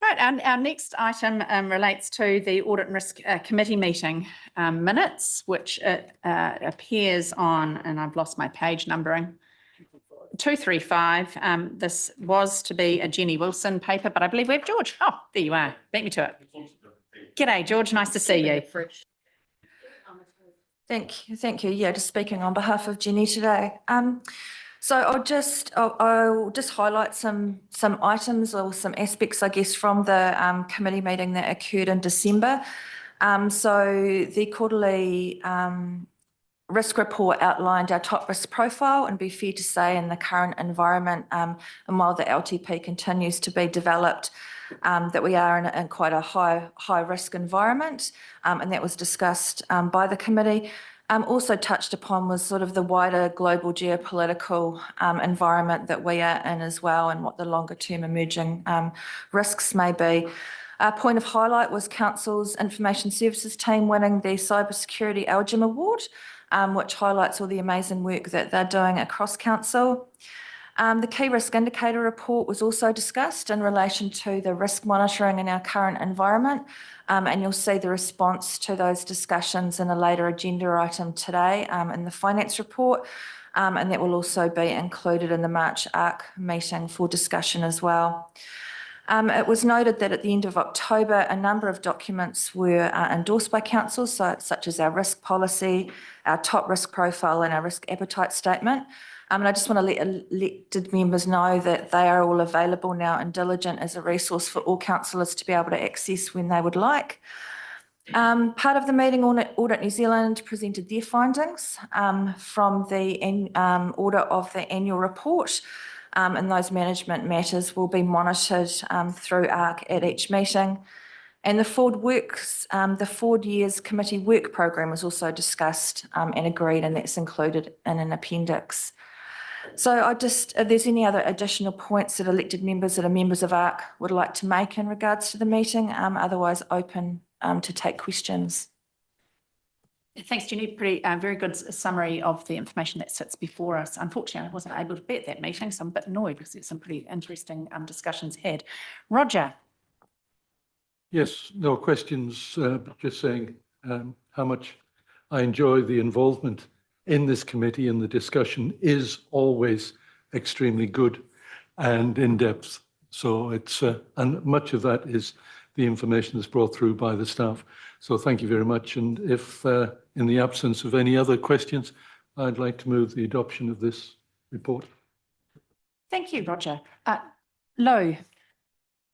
Right, our next item relates to the Audit and Risk Committee meeting minutes, which appears on, and I've lost my page numbering, 235. This was to be a Jenny Wilson paper, but I believe we have George. Oh, there you are. Beat me to it. G'day, George. Nice to see you. Thank you. Yeah, just speaking on behalf of Jenny today. So I'll just highlight some items or some aspects, I guess, from the committee meeting that occurred in December. So the quarterly risk report outlined our top risk profile, and be fair to say in the current environment, and while the LTP continues to be developed, that we are in quite a high risk environment, and that was discussed by the committee. Also touched upon was sort of the wider global geopolitical environment that we are in as well, and what the longer term emerging risks may be. A point of highlight was Council's Information Services team winning the Cybersecurity Elgin Award, which highlights all the amazing work that they're doing across Council. The key risk indicator report was also discussed in relation to the risk monitoring in our current environment, and you'll see the response to those discussions in a later agenda item today in the finance report, and that will also be included in the March ARC meeting for discussion as well. It was noted that at the end of October, a number of documents were endorsed by Council, such as our risk policy, our top risk profile, and our risk appetite statement. And I just want to let elected members know that they are all available now and diligent as a resource for all councillors to be able to access when they would like. Part of the meeting, Audit New Zealand presented their findings from the audit of the annual report, and those management matters will be monitored through ARC at each meeting. And the Forward Years Committee Work Programme was also discussed and agreed, and that's included in an appendix. So if there's any other additional points that elected members that are members of ARC would like to make in regards to the meeting, otherwise open to take questions. Thanks, Jenny. Very good summary of the information that sits before us. Unfortunately, I wasn't able to be at that meeting, so I'm a bit annoyed because there's some pretty interesting discussions had. Roger. Yes, no questions, but just saying how much I enjoy the involvement in this committee, and the discussion is always extremely good and in depth. So it's, and much of that is the information that's brought through by the staff. So thank you very much. And if in the absence of any other questions, I'd like to move the adoption of this report. Thank you, Roger. Lo.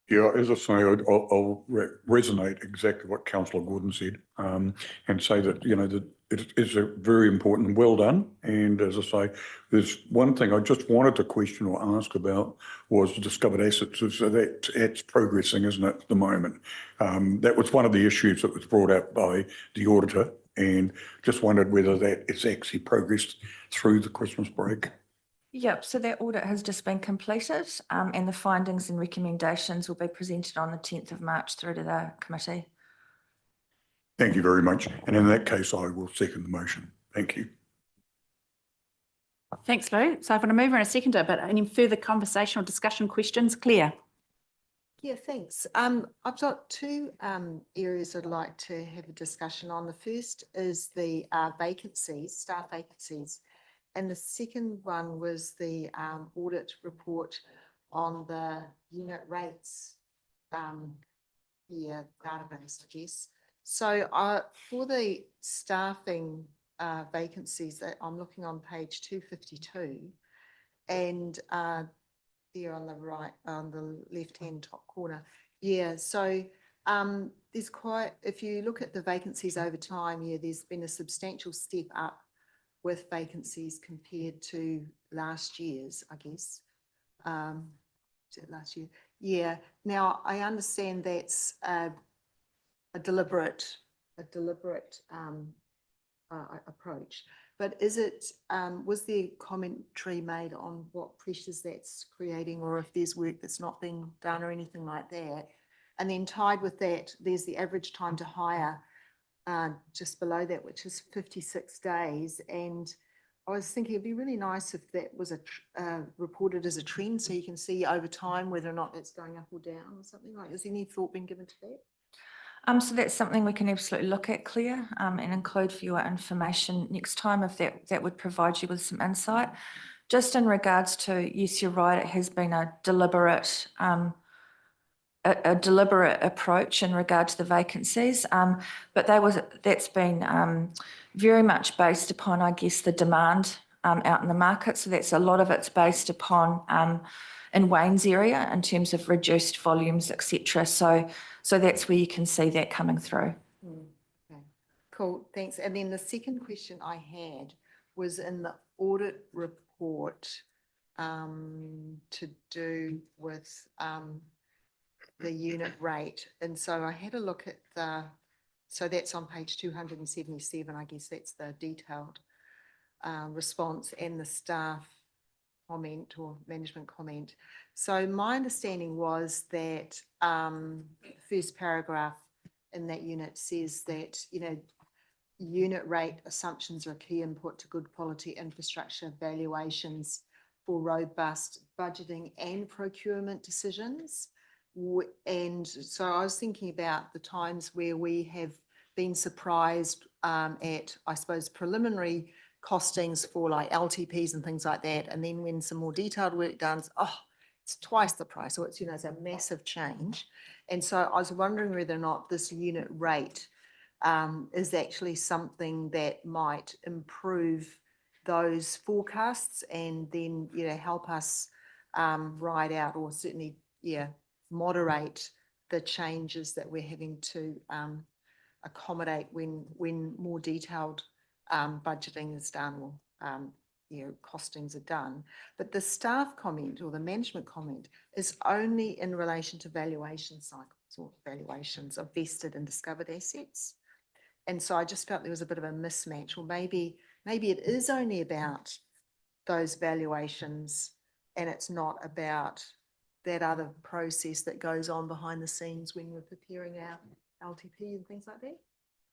Yeah, as I say, I'll resonate exactly what Councillor Gordon said, and say that, that it is a very important and well done. And as I say, there's one thing I just wanted to question or ask about was the discovered assets. So that's progressing, isn't it, at the moment? That was one of the issues that was brought up by the auditor, and just wondered whether that is actually progressed through the Christmas break. Yep, so that audit has just been completed, and the findings and recommendations will be presented on the 10th of March through to the committee. Thank you very much. And in that case, I will second the motion. Thank you. Thanks, Lou. So I've got a mover and a seconder, but any further conversation or discussion questions? Claire. Yeah, thanks. I've got two areas I'd like to have a discussion on. The first is the vacancies, staff vacancies. And the second one was the audit report on the unit rates database, I guess. So for the staffing vacancies, that I'm looking on page 252, and there on the right, on the left-hand top corner. Yeah, so there's quite, if you look at the vacancies over time, yeah, there's been a substantial step up with vacancies compared to last year's, I guess. Is it last year? Yeah. Now, I understand that's a deliberate approach, but is it, was there commentary made on what pressures that's creating, or if there's work that's not being done or anything like that? And then tied with that, there's the average time to hire just below that, which is 56 days. And I was thinking it'd be really nice if that was reported as a trend, so you can see over time whether or not it's going up or down or something like that. Has any thought been given to that? So that's something we can absolutely look at, Claire, and include for your information next time if that would provide you with some insight. Just in regards to, yes, you're right, it has been a deliberate approach in regard to the vacancies, but that's been very much based upon, I guess, the demand out in the market. So that's a lot of it's based upon in Wayne's area in terms of reduced volumes, etc. So that's where you can see that coming through. Okay, cool, thanks. And then the second question I had was in the audit report to do with the unit rate. And so I had a look at so that's on page 277, I guess that's the detailed response and the staff comment or management comment. So my understanding was that first paragraph in that unit says that, you know, unit rate assumptions are a key input to good quality infrastructure valuations for robust budgeting and procurement decisions. And so I was thinking about the times where we have been surprised at, I suppose, preliminary costings for like LTPs and things like that. And then when some more detailed work done, oh, it's twice the price, or it's, you know, it's a massive change. And so I was wondering whether or not this unit rate is actually something that might improve those forecasts and then, you know, help us ride out, or certainly, yeah, moderate the changes that we're having to accommodate when more detailed budgeting is done, or you know, costings are done. But the staff comment or the management comment is only in relation to valuation cycles or valuations of vested and discovered assets. And so I just felt there was a bit of a mismatch, or maybe it is only about those valuations and it's not about that other process that goes on behind the scenes when we're preparing our LTP and things like that.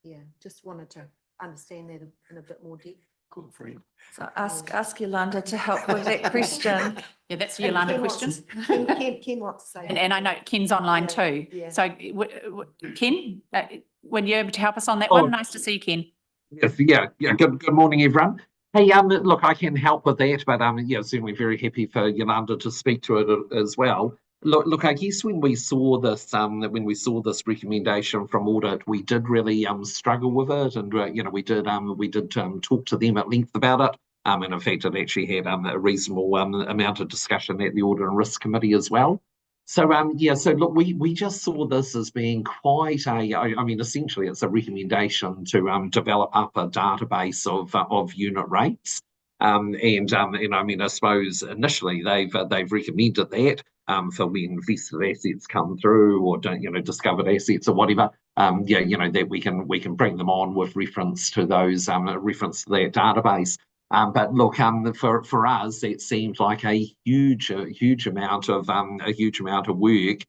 Yeah, just wanted to understand that in a bit more depth. Good friend. So ask Yolanda to help with that question. Yeah, that's Yolanda questions. Ken wants to say. And I know Ken's online too. Yeah. So Ken, when you're able to help us on that one, nice to see you, Ken. Yes, yeah. Good morning, everyone. Hey, look, I can help with that, but yeah, certainly very happy for Yolanda to speak to it as well. Look, I guess when we saw this recommendation from audit, we did really struggle with it, and you know, we did talk to them at length about it. And in fact, it actually had a reasonable amount of discussion at the Audit and Risk Committee as well. So yeah, so look, we just saw this as being quite I mean, essentially it's a recommendation to develop up a database of unit rates. And I mean, I suppose initially they've recommended that for when vested assets come through, or discovered assets or whatever. Yeah, you know, that we can bring them on with reference to those reference to that database. But look, for us, it seemed like a huge amount of work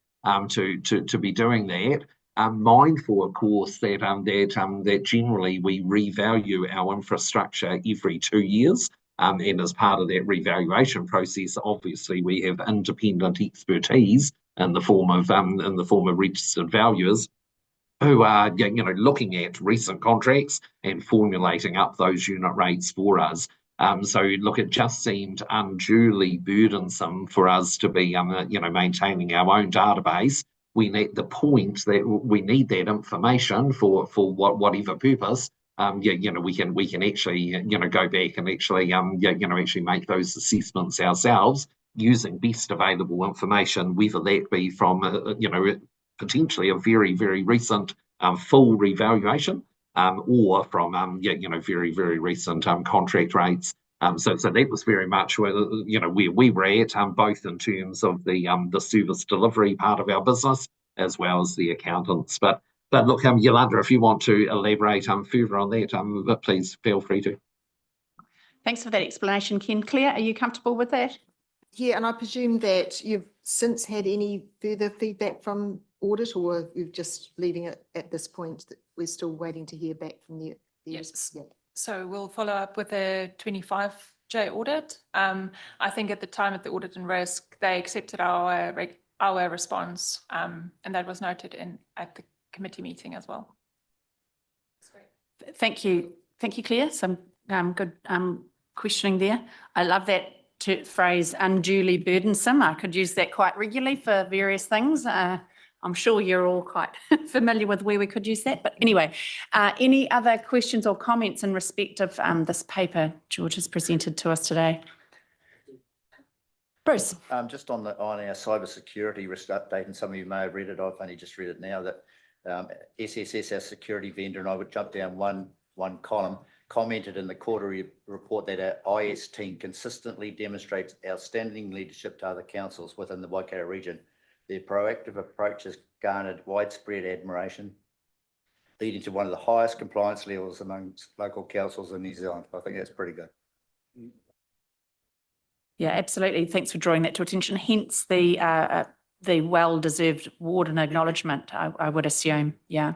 to be doing that. Mindful, of course, that generally we revalue our infrastructure every 2 years. And as part of that revaluation process, obviously we have independent expertise in the form of registered valuers who are looking at recent contracts and formulating up those unit rates for us. So look, it just seemed unduly burdensome for us to be maintaining our own database. We need the point that we need that information for whatever purpose. We can actually go back and actually actually make those assessments ourselves. using best available information, whether that be from, potentially a very, very recent full revaluation or from, very, very recent contract rates. So that was very much where we were at, both in terms of the service delivery part of our business as well as the accountants. But look, Yolanda, if you want to elaborate further on that, please feel free to. Thanks for that explanation, Ken. Claire, are you comfortable with that? Yeah, and I presume that you've since had any further feedback from audit, or you're just leaving it at this point that we're still waiting to hear back from the Yes. Yeah. So we'll follow up with a 25J audit. I think at the time of the audit and risk, they accepted our response, and that was noted at the committee meeting as well. Thank you. Thank you, Claire. Some good questioning there. I love that phrase, unduly burdensome. I could use that quite regularly for various things. I'm sure you're all quite familiar with where we could use that. But anyway, any other questions or comments in respect of this paper George has presented to us today? Bruce. Just on our cybersecurity risk update, and some of you may have read it, I've only just read it now, that SSS, our security vendor, and I would jump down one column, commented in the quarterly report that our IS team consistently demonstrates outstanding leadership to other councils within the Waikato region. Their proactive approach has garnered widespread admiration, leading to one of the highest compliance levels amongst local councils in New Zealand. I think that's pretty good. Yeah, absolutely. Thanks for drawing that to attention. Hence the well-deserved award and acknowledgement, I would assume. Yeah.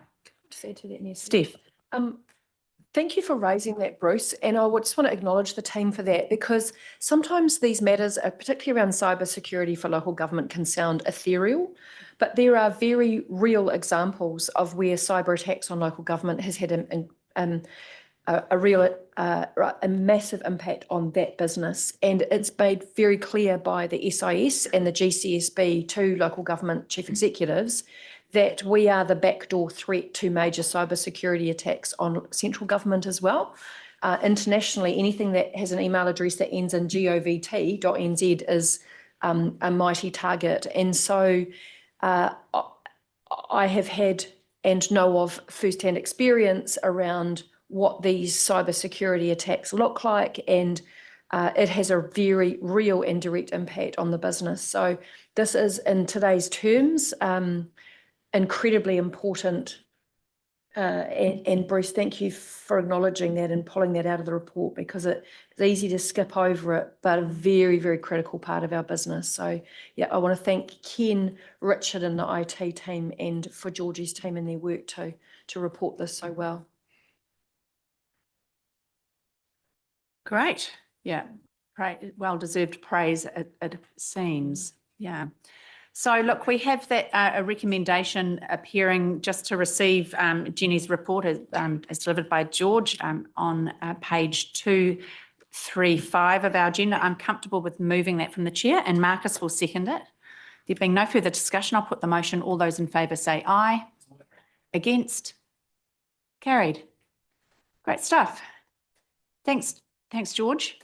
Say to that, Ness. Steph. Thank you for raising that, Bruce. And I would just want to acknowledge the team for that, because sometimes these matters, particularly around cybersecurity for local government, can sound ethereal, but there are very real examples of where cyber attacks on local government has had a massive impact on that business. And it's made very clear by the SIS and the GCSB to local government chief executives that we are the backdoor threat to major cybersecurity attacks on central government as well. Internationally, anything that has an email address that ends in govt.nz is a mighty target. And so I have had and know of firsthand experience around what these cybersecurity attacks look like, and it has a very real and direct impact on the business. So this is, in today's terms, incredibly important. And Bruce, thank you for acknowledging that and pulling that out of the report, because it's easy to skip over it, but a very, very critical part of our business. So yeah, I want to thank Ken, Richard and the IT team, and for Georgie's team and their work to report this so well. Great. Yeah. Well-deserved praise, it seems. Yeah. So look, we have that a recommendation appearing just to receive Jenny's report as delivered by George on page 235 of our agenda. I'm comfortable with moving that from the chair, and Marcus will second it. There being no further discussion, I'll put the motion. All those in favour say aye. Against? Carried. Great stuff. Thanks, George.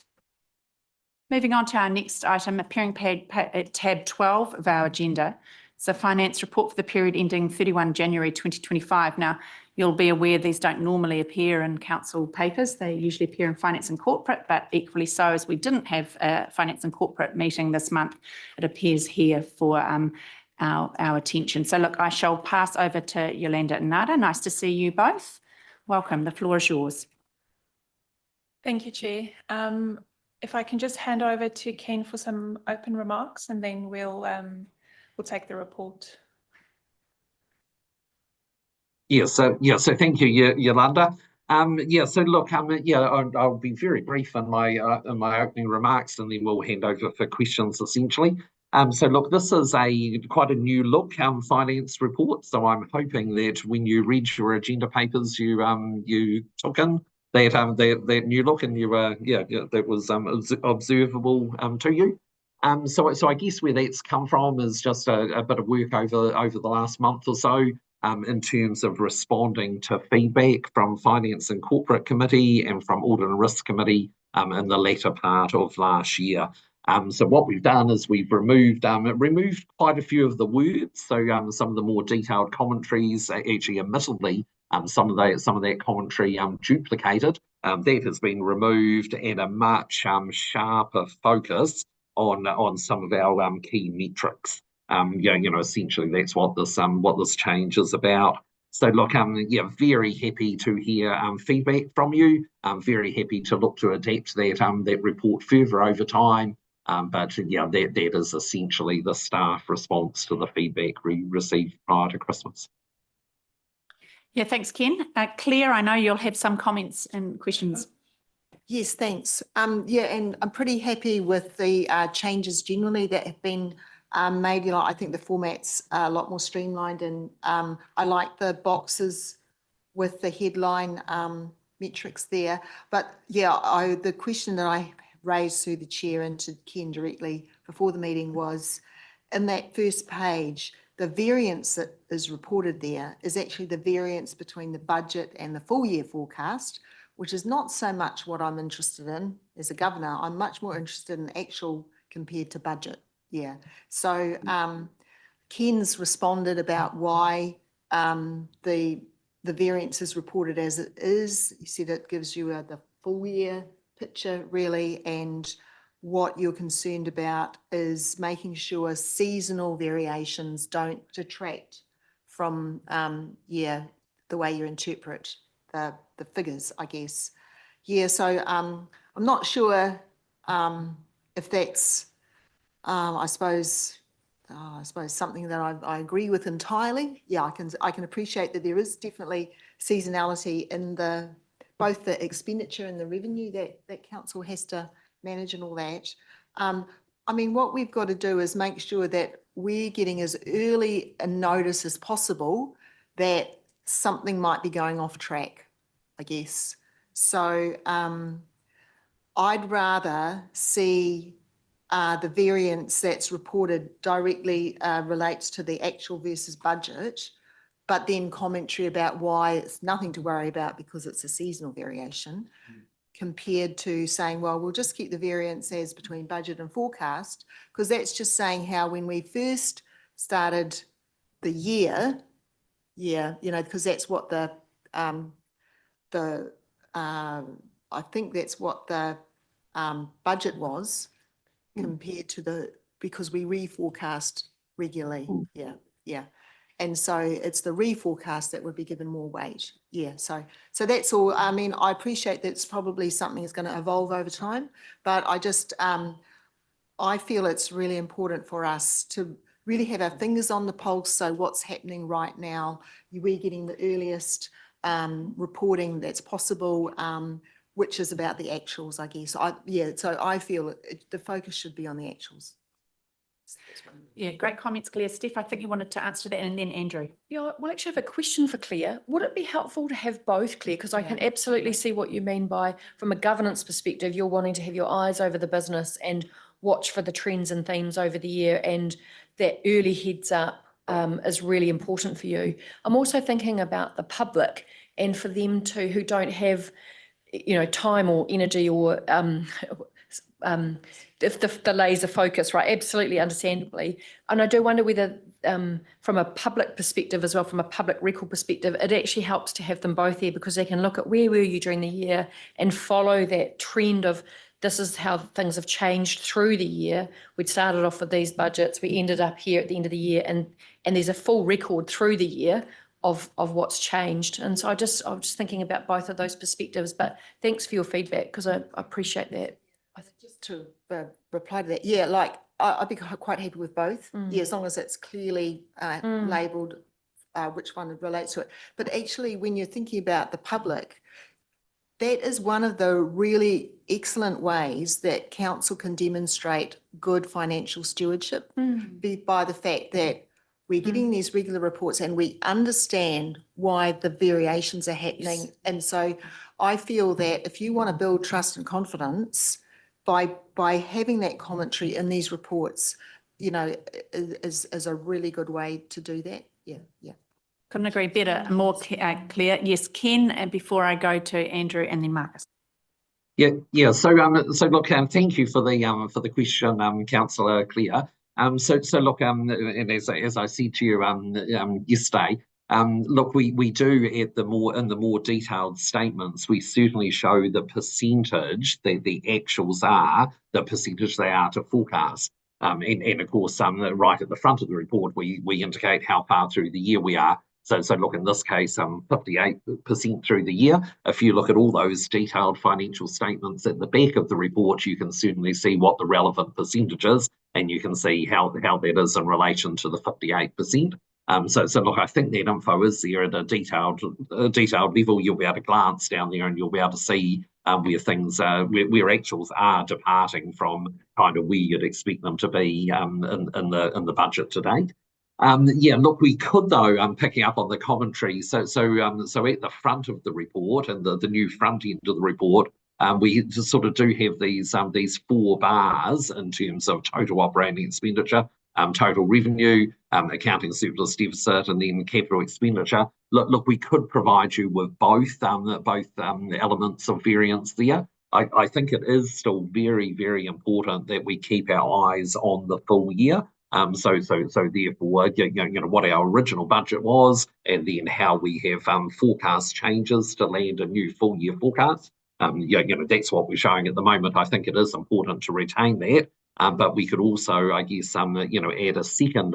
Moving on to our next item, appearing at tab 12 of our agenda. It's a finance report for the period ending 31 January 2025. Now, you'll be aware these don't normally appear in council papers. They usually appear in finance and corporate, but equally so, as we didn't have a finance and corporate meeting this month, it appears here for our attention. So look, I shall pass over to Yolanda and Nada. Nice to see you both. Welcome. The floor is yours. Thank you, Chair. If I can just hand over to Ken for some open remarks, and then we'll take the report. So thank you, Yolanda. So look, I'll be very brief in my opening remarks, and then we'll hand over for questions essentially. So look, this is quite a new look finance report. So I'm hoping that when you read your agenda papers, you took in that new look, and that was observable to you. So I guess where that's come from is just a bit of work over the last month or so in terms of responding to feedback from Finance and Corporate Committee and from Audit and Risk Committee in the latter part of last year. So what we've done is we've removed quite a few of the words. So some of the more detailed commentaries, actually, admittedly, some of that commentary duplicated. That has been removed, and a much sharper focus on some of our key metrics. Essentially that's what this change is about. So look, very happy to hear feedback from you. I'm very happy to look to adapt that report further over time. But that is essentially the staff response to the feedback we received prior to Christmas. Yeah, thanks, Ken. Claire, I know you'll have some comments and questions. Yes, thanks. Yeah, and I'm pretty happy with the changes generally that have been made. I think the format's a lot more streamlined, and I like the boxes with the headline metrics there. But yeah, the question that I raised through the chair and to Ken directly before the meeting was, in that first page, the variance that is reported there is actually the variance between the budget and the full year forecast, which is not so much what I'm interested in as a governor. I'm much more interested in actual compared to budget. Yeah. So Ken's responded about why the variance is reported as it is. He said it gives you the full year picture really, and what you're concerned about is making sure seasonal variations don't detract from the way you interpret the figures, I guess. Yeah, so I'm not sure if that's I suppose something that I agree with entirely. Yeah, I can appreciate that there is definitely seasonality in both the expenditure and the revenue that council has to manage and all that. I mean, what we've got to do is make sure that we're getting as early a notice as possible that something might be going off track, I guess. So I'd rather see the variance that's reported directly relates to the actual versus budget, but then commentary about why it's nothing to worry about because it's a seasonal variation, compared to saying, well, we'll just keep the variance as between budget and forecast, because that's just saying how when we first started the year, because that's what I think that's what the budget was compared to because we reforecast regularly. Yeah. And so it's the reforecast that would be given more weight. Yeah, so that's all. I mean, I appreciate that it's probably something that's going to evolve over time, but I just, I feel it's really important for us to really have our fingers on the pulse. So what's happening right now, we're getting the earliest reporting that's possible, which is about the actuals, I guess. So I feel the focus should be on the actuals. Yeah, great comments, Claire. Steph, I think you wanted to answer that, and then Andrew. Yeah, well, actually, I have a question for Claire. Would it be helpful to have both, Claire? Because I can absolutely see what you mean by, from a governance perspective, you're wanting to have your eyes over the business and watch for the trends and themes over the year, and that early heads up is really important for you. I'm also thinking about the public and for them too, who don't have, time or energy or if the laser focus, right? Absolutely, understandably. And I do wonder whether from a public perspective as well, from a public record perspective, it actually helps to have them both there, because they can look at where were you during the year and follow that trend of this is how things have changed through the year. We'd started off with these budgets, we ended up here at the end of the year, and there's a full record through the year of what's changed. And so I'm just thinking about both of those perspectives, but thanks for your feedback, because I appreciate that. Just to reply to that, yeah, like I'd be quite happy with both. Yeah, as long as it's clearly labelled which one relates to it. But actually, when you're thinking about the public, that is one of the really excellent ways that council can demonstrate good financial stewardship by the fact that we're getting these regular reports and we understand why the variations are happening. Yes. And so I feel that if you want to build trust and confidence, by having that commentary in these reports, is a really good way to do that. Yeah. Couldn't agree better. More clear. Yes, Ken, and before I go to Andrew and then Marcus. Yeah. So look, thank you for the question, Councillor Clare. So look, and as I said to you yesterday, look, we do in the more detailed statements, we certainly show the percentage that the actuals are, the percentage they are to forecast. And of course, right at the front of the report, we indicate how far through the year we are. So look, in this case, 58% through the year. If you look at all those detailed financial statements at the back of the report, you can certainly see what the relevant percentage is, and you can see how that is in relation to the 58%. So look, I think that info is there at a detailed level. You'll be able to glance down there and you'll be able to see where things where actuals are departing from kind of where you'd expect them to be in the budget to date. Yeah, look, we could though, picking up on the commentary. So at the front of the report and the new front end of the report, we just sort of do have these 4 bars in terms of total operating expenditure, total revenue, accounting surplus deficit, and then capital expenditure. Look, we could provide you with both elements of variance there. I think it is still very, very important that we keep our eyes on the full year. So therefore, what our original budget was, and then how we have forecast changes to land a new full year forecast. That's what we're showing at the moment. I think it is important to retain that, but we could also, I guess, add a second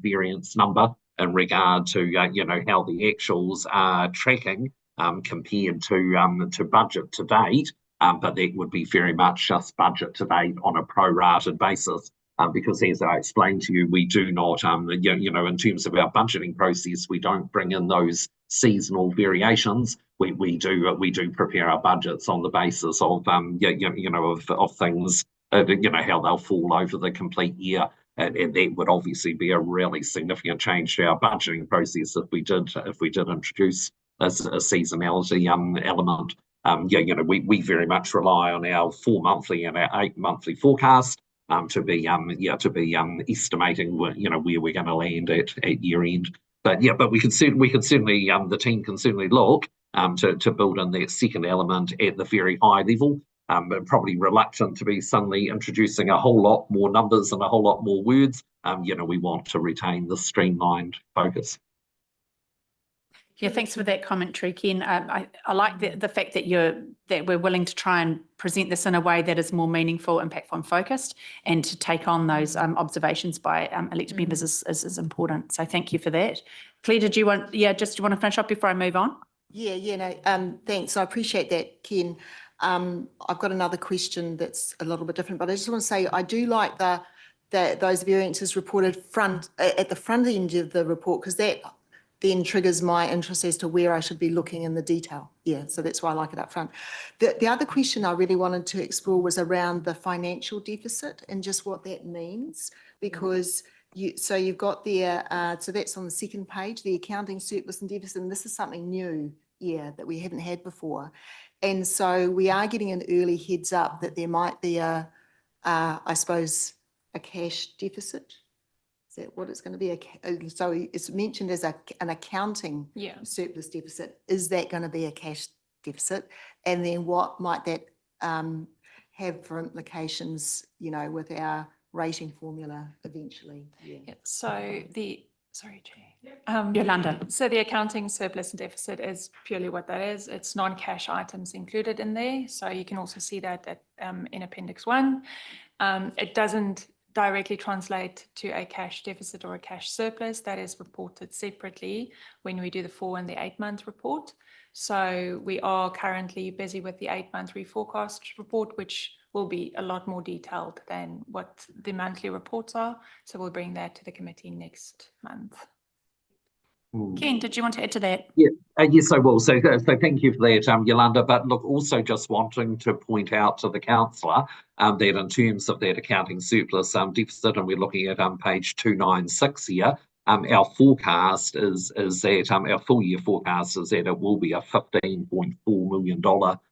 variance number in regard to how the actuals are tracking compared to budget to date. But that would be very much just budget to date on a prorated basis. Because as I explained to you, we do not, in terms of our budgeting process, we don't bring in those seasonal variations. We do prepare our budgets on the basis of of things, how they'll fall over the complete year, and that would obviously be a really significant change to our budgeting process if we did introduce a seasonality element. We very much rely on our 4 monthly and our 8 monthly forecast. To be estimating where we're going to land at year end. But we can certainly the team can certainly look to build in that second element at the very high level. But probably reluctant to be suddenly introducing a whole lot more numbers and a whole lot more words. We want to retain the streamlined focus. Yeah, thanks for that commentary, Ken. I like the fact that we're willing to try and present this in a way that is more meaningful, impactful, and focused, and to take on those observations by elected members is important. So thank you for that. Claire, do you want to finish up before I move on? Thanks. I appreciate that, Ken. I've got another question that's a little bit different, but I just want to say I do like those variances reported at the front end of the report, because that then triggers my interest as to where I should be looking in the detail. So that's why I like it up front. The other question I really wanted to explore was around the financial deficit and just what that means, because you've got there, so that's on the second page, the accounting surplus and deficit, and this is something new, that we haven't had before. And so we are getting an early heads up that there might be I suppose, a cash deficit. Is that what it's going to be? So it's mentioned as an accounting surplus deficit. Is that going to be a cash deficit? And then what might that have for implications, with our rating formula eventually? Sorry, Chair. Yolanda. So the accounting surplus and deficit is purely what that is. It's non-cash items included in there. So you can also see that in Appendix 1. It doesn't directly translate to a cash deficit or a cash surplus. That is reported separately when we do the 4 and the 8 month report. So we are currently busy with the 8 month reforecast report, which will be a lot more detailed than what the monthly reports are. So we'll bring that to the committee next month. Ken, did you want to add to that? Yes, I will. So thank you for that, Yolanda. But look, also just wanting to point out to the councillor that in terms of that accounting surplus deficit, and we're looking at page 296 here, our forecast is that our full year forecast is that it will be a $15.4 million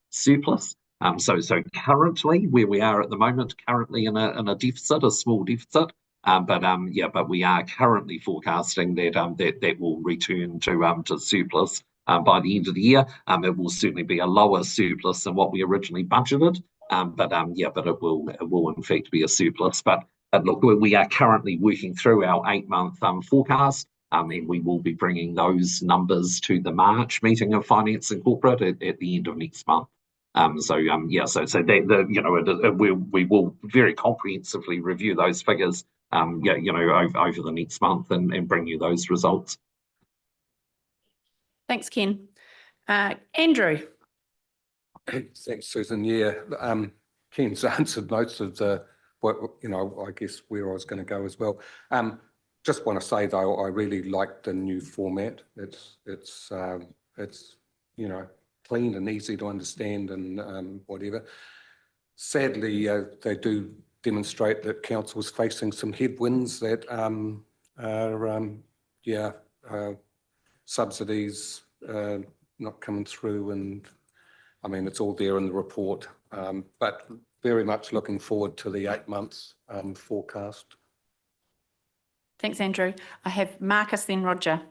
surplus. So currently, where we are at the moment, currently in a deficit, a small deficit. But we are currently forecasting that that will return to surplus by the end of the year. It will certainly be a lower surplus than what we originally budgeted. But it will in fact be a surplus. But look, we are currently working through our 8-month forecast, and we will be bringing those numbers to the March meeting of Finance and Corporate at the end of next month. We will very comprehensively review those figures, over the next month and bring you those results. Thanks, Ken. Andrew. Thanks, Susan. Yeah, Ken's answered most of the, I guess where I was going to go as well. Just want to say though, I really like the new format. It's clean and easy to understand and whatever. Sadly, they do demonstrate that council's facing some headwinds that subsidies not coming through, and I mean it's all there in the report. But very much looking forward to the 8 months forecast. Thanks, Andrew. I have Marcus, then Roger.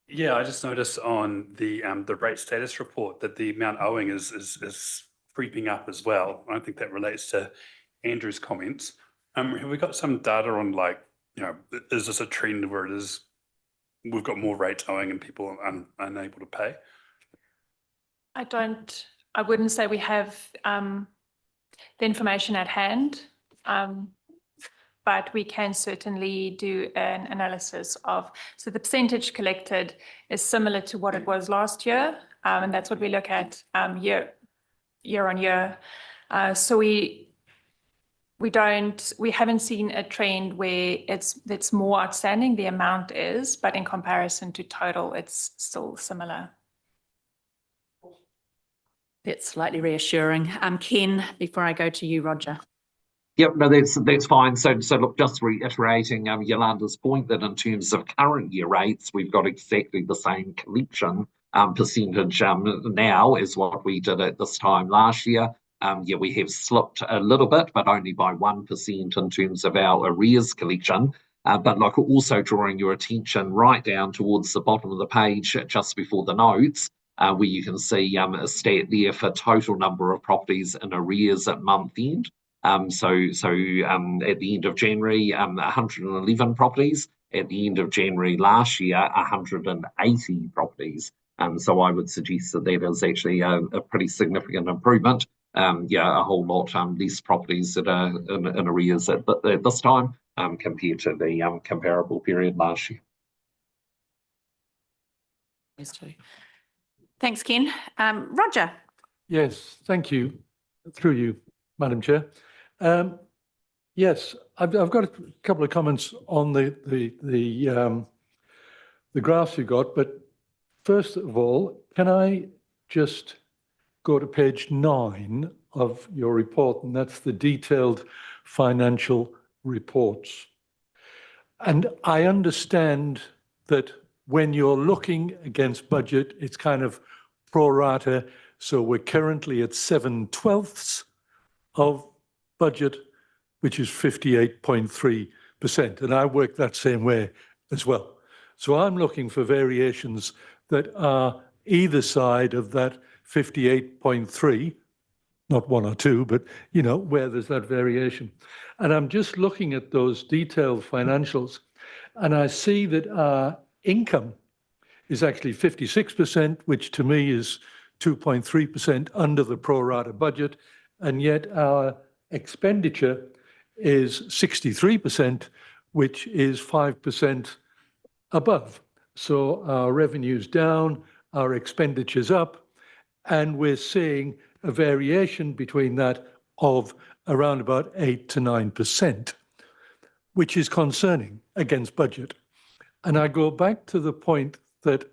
Yeah, I just noticed on the rate status report that the amount owing is creeping up as well. I think that relates to Andrew's comments. Have we got some data on is this a trend where we've got more rates owing and people are unable to pay? I wouldn't say we have the information at hand, but we can certainly do an analysis so the percentage collected is similar to what it was last year, and that's what we look at year on year. So we haven't seen a trend where it's more outstanding, the amount is, but in comparison to total, it's still similar. That's slightly reassuring. Ken, before I go to you, Roger. Yep, no, that's fine. So look, just reiterating Yolanda's point that in terms of current year rates, we've got exactly the same collection percentage now as what we did at this time last year. We have slipped a little bit, but only by 1% in terms of our arrears collection. But like also drawing your attention right down towards the bottom of the page, just before the notes, where you can see a stat there for total number of properties in arrears at month end. So at the end of January, 111 properties. At the end of January last year, 180 properties. So I would suggest that is actually a pretty significant improvement. A whole lot less properties that are in arrears at this time compared to the comparable period last year. Thanks, Ken. Roger. Yes, thank you. Through you, Madam Chair. Yes, I've got a couple of comments on the graphs you got, but first of all, can I just go to page 9 of your report, and that's the detailed financial reports. And I understand that when you're looking against budget, it's kind of pro rata. So we're currently at 7/12 of budget, which is 58.3%. And I work that same way as well. So I'm looking for variations that are either side of that 58.3, not 1 or 2, but, where there's that variation. And I'm just looking at those detailed financials, and I see that our income is actually 56%, which to me is 2.3% under the pro rata budget, and yet our expenditure is 63%, which is 5% above. So our revenue's down, our expenditure's up, and we're seeing a variation between that of around about 8 to 9%, which is concerning against budget. And I go back to the point that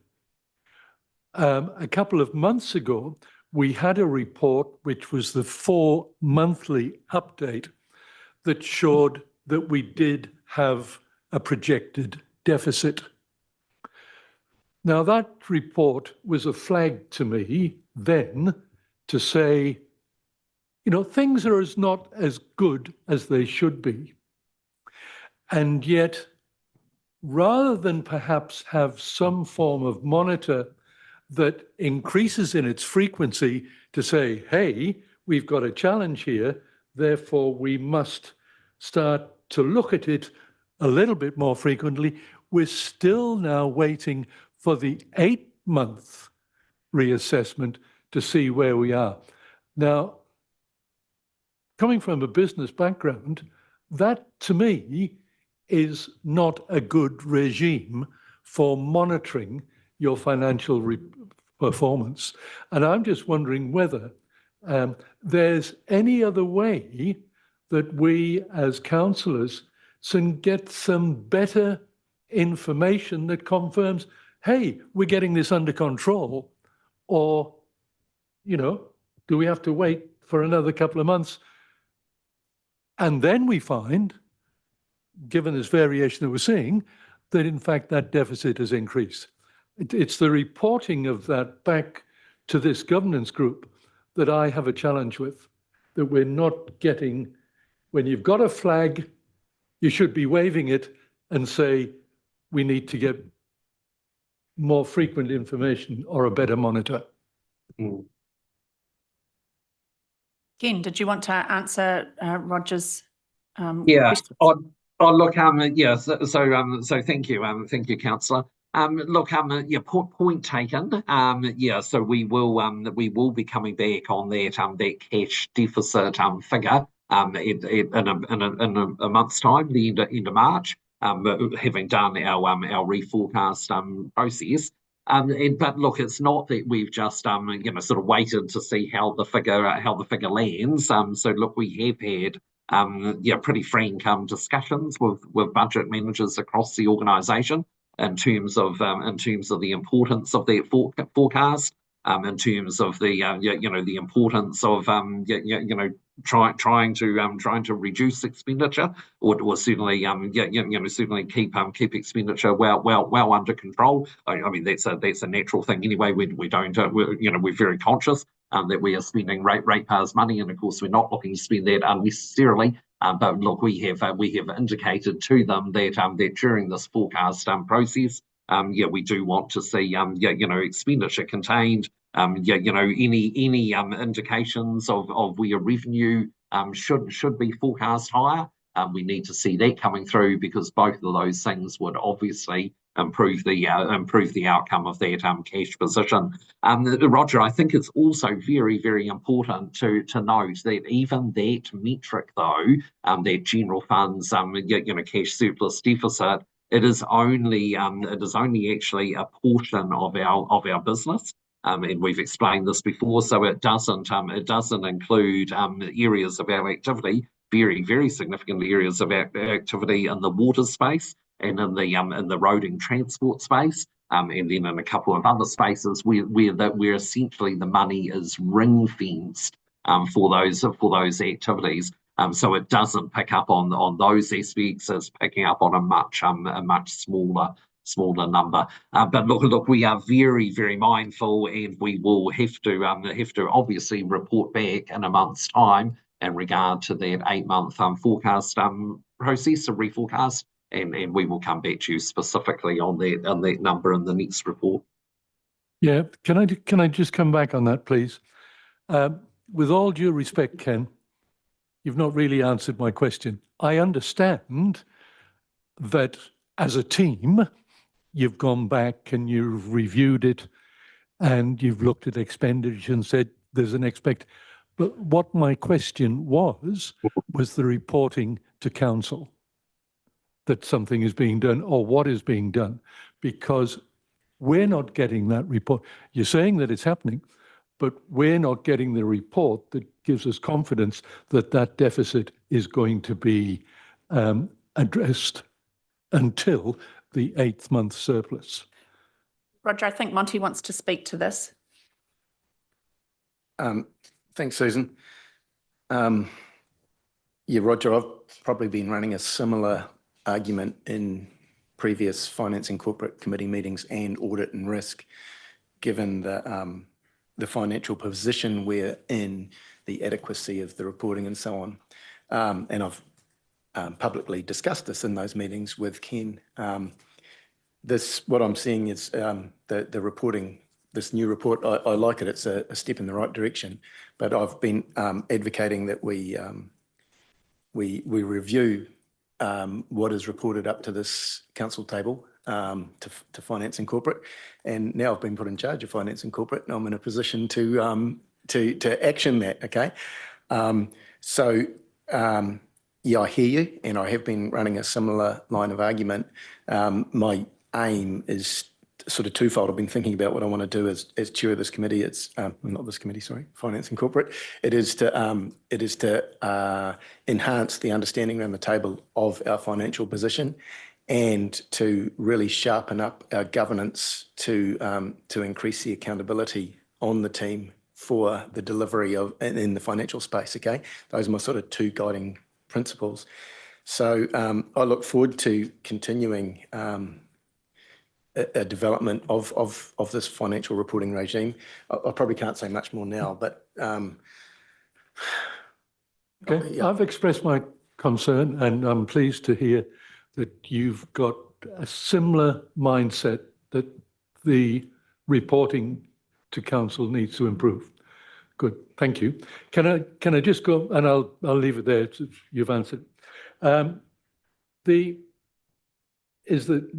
a couple of months ago, we had a report, which was the 4-monthly update, that showed that we did have a projected deficit. Now, that report was a flag to me then to say, things are not as good as they should be. And yet, rather than perhaps have some form of monitor that increases in its frequency to say, hey, we've got a challenge here, therefore we must start to look at it a little bit more frequently. We're still now waiting for the 8-month reassessment to see where we are. Now, coming from a business background, that to me is not a good regime for monitoring your financial performance. And I'm just wondering whether there's any other way that we as councillors can get some better information that confirms, hey, we're getting this under control, or, you know, do we have to wait for another couple of months? And then we find, given this variation that we're seeing, that in fact that deficit has increased. It's the reporting of that back to this governance group that I have a challenge with, that we're not getting. When you've got a flag, you should be waving it and say, we need to get more frequent information or a better monitor. Ken, did you want to answer Roger's Yeah. question? Look, yeah, so thank you, councillor. Look, yeah, point taken. Yeah, so we will be coming back on that cash deficit figure in a month's time, the end of March, having done our reforecast process. But look, it's not that we've just sort of waited to see how the figure lands. So look, we have had yeah, pretty frank discussions with budget managers across the organisation in terms of the importance of that forecast, in terms of the the importance of trying to reduce expenditure, or certainly certainly keep expenditure well under control. I mean that's a natural thing anyway. We don't we're very conscious that we are spending ratepayers' money, and of course we're not looking to spend that unnecessarily. But look, we have indicated to them that that during this forecast process, yeah, we do want to see expenditure contained. Any indications of where revenue should be forecast higher. We need to see that coming through, because both of those things would obviously improve the outcome of that cash position. Roger, I think it's also very important to note that even that metric, though, that general funds cash surplus deficit, it is only actually a portion of our business. And we've explained this before, so it doesn't include areas of our activity, very significant areas of our activity in the water space and in the road and transport space, and then in a couple of other spaces where essentially the money is ring fenced for those activities. So it doesn't pick up on those aspects. It's picking up on a much smaller number. But look, we are very mindful, and we will have to obviously report back in a month's time in regard to that 8-month forecast process, a reforecast, and we will come back to you specifically on that number in the next report. Yeah, can I just come back on that, please? With all due respect, Ken, you've not really answered my question. I understand that as a team, you've gone back and you've reviewed it and you've looked at expenditure and said there's an expect. But what my question was the reporting to council that something is being done or what is being done, because we're not getting that report. You're saying that it's happening, but we're not getting the report that gives us confidence that that deficit is going to be addressed until the 8th month surplus. Roger, I think Monty wants to speak to this. Thanks, Susan. Yeah, Roger, I've probably been running a similar argument in previous Finance and Corporate Committee meetings and Audit and Risk, given the financial position we're in, the adequacy of the reporting and so on. And I've publicly discussed this in those meetings with Ken. What I'm seeing is the reporting this new report. I like it. It's a step in the right direction, but I've been advocating that we review what is reported up to this council table to Finance and Corporate, and now I've been put in charge of Finance and Corporate, and I'm in a position to action that. Okay, yeah, I hear you, and I have been running a similar line of argument. My aim is sort of twofold. I've been thinking about what I want to do as chair of this committee. It's not this committee, sorry, Finance and Corporate. It is to enhance the understanding around the table of our financial position, and to really sharpen up our governance to increase the accountability on the team for the delivery of in the financial space. Okay, those are my sort of two guiding principles. So I look forward to continuing a development of this financial reporting regime. I probably can't say much more now, but okay, yeah. I've expressed my concern, and I'm pleased to hear that you've got a similar mindset that the reporting to council needs to improve. Good, thank you. Can I just go, and I'll leave it there. You've answered. The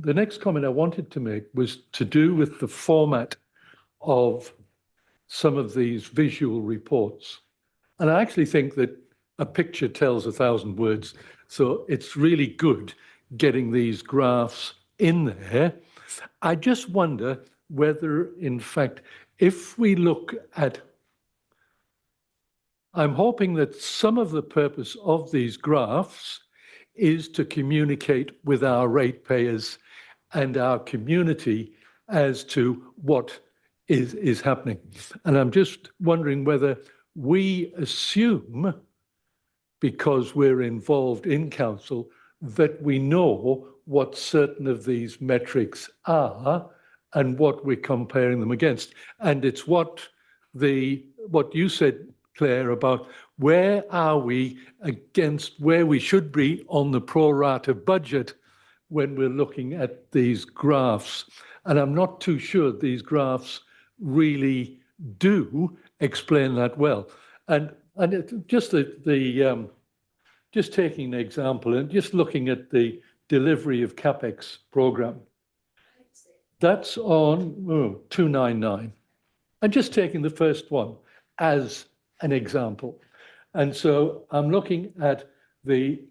next comment I wanted to make was to do with the format of some of these visual reports. And I actually think that a picture tells 1,000 words. So it's really good getting these graphs in there. I just wonder whether, in fact, if we look at, I'm hoping that some of the purpose of these graphs is to communicate with our ratepayers and our community as to what is happening. And I'm just wondering whether we assume, because we're involved in council, that we know what certain of these metrics are and what we're comparing them against. And it's what you said, Claire, about where are we against where we should be on the pro rata budget when we're looking at these graphs. And I'm not too sure these graphs really do explain that well. And just just taking an example and just looking at the delivery of CapEx program, that's on 299. And just taking the first one as an example. And so I'm looking at the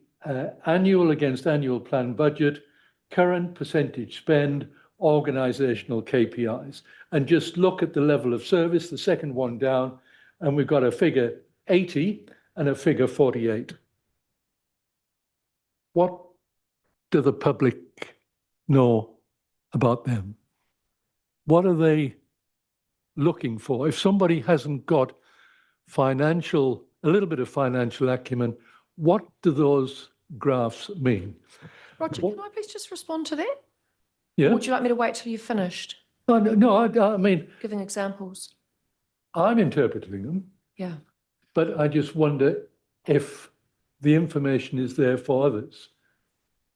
annual against annual plan budget, current percentage spend, organizational KPIs, and just look at the level of service, the second one down, and we've got a figure 80 and a figure 48. What do the public know about them? What are they looking for? If somebody hasn't got a little bit of financial acumen, what do those graphs mean? Roger, can I please just respond to that? Yeah. Or would you like me to wait till you've finished No, I mean, giving examples? I'm interpreting them, Yeah. but I just wonder if the information is there for others.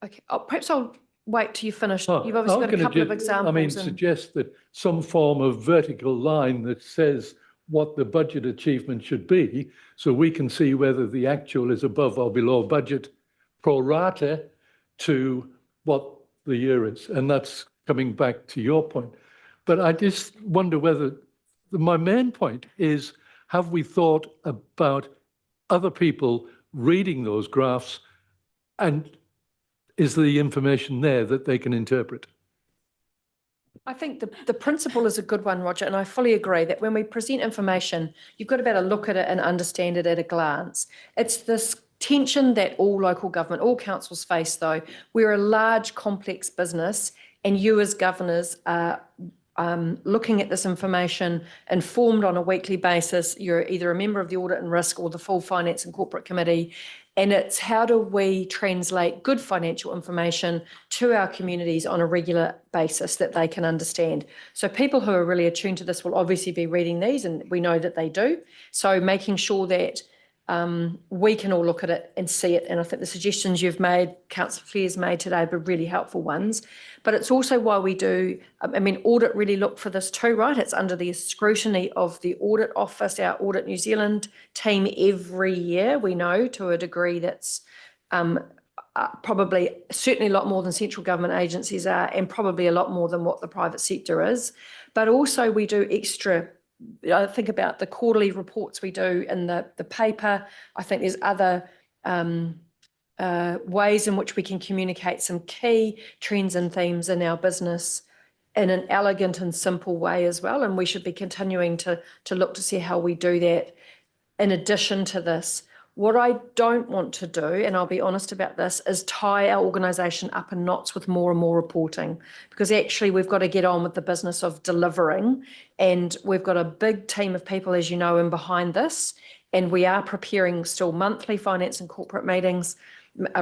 Okay. Perhaps I'll wait till you finish. Oh, You've obviously I'm got a gonna couple of just- examples. I mean, and- suggest that some form of vertical line that says what the budget achievement should be, so we can see whether the actual is above or below budget pro rata to what the year is. And that's coming back to your point. But I just wonder whether, my main point is, have we thought about other people reading those graphs, and is the information there that they can interpret? I think the principle is a good one, Roger, and I fully agree that when we present information, you've got to be able to look at it and understand it at a glance. It's this tension that all local government, all councils face, though. We're a large, complex business, and you as governors are looking at this information informed on a weekly basis. You're either a member of the Audit and Risk or the full Finance and Corporate Committee. And it's how do we translate good financial information to our communities on a regular basis that they can understand. So people who are really attuned to this will obviously be reading these, and we know that they do. So making sure that we can all look at it and see it. And I think the suggestions you've made, Councillor Clare's made today, are really helpful ones. But it's also why we do, I mean, audit really look for this too, right? It's under the scrutiny of the Audit Office, our Audit New Zealand team every year. We know to a degree that's probably certainly a lot more than central government agencies are, and probably a lot more than what the private sector is. But also we do extra, I think about the quarterly reports we do in the paper. I think there's other ways in which we can communicate some key trends and themes in our business in an elegant and simple way as well. And we should be continuing to look to see how we do that in addition to this. What I don't want to do, and I'll be honest about this, is tie our organisation up in knots with more and more reporting, because actually we've got to get on with the business of delivering, and we've got a big team of people, as you know, in behind this, and we are preparing still monthly finance and corporate meetings,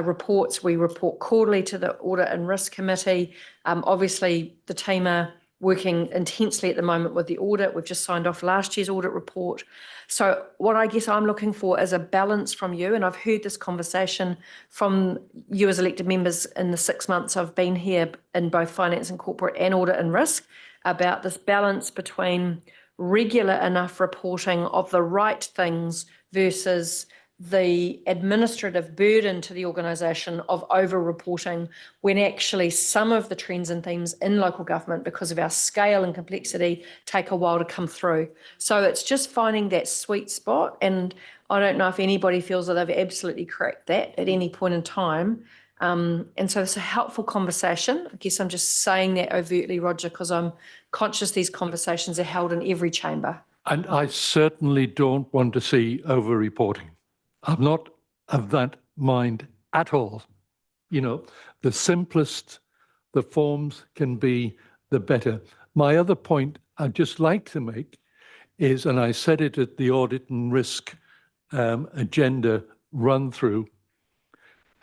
reports. We report quarterly to the Audit and Risk Committee. Obviously, the team are working intensely at the moment with the audit. We've just signed off last year's audit report. So what I guess I'm looking for is a balance from you, and I've heard this conversation from you as elected members in the 6 months I've been here in both finance and corporate and audit and risk, about this balance between regular enough reporting of the right things versus the administrative burden to the organisation of over-reporting, when actually some of the trends and themes in local government, because of our scale and complexity, take a while to come through. So it's just finding that sweet spot, and I don't know if anybody feels that they've absolutely cracked that at any point in time. And so it's a helpful conversation. I guess I'm just saying that overtly, Roger, because I'm conscious these conversations are held in every chamber. And I certainly don't want to see over-reporting. I'm not of that mind at all. You know, the simplest the forms can be, the better. My other point I'd just like to make is, and I said it at the audit and risk agenda run through,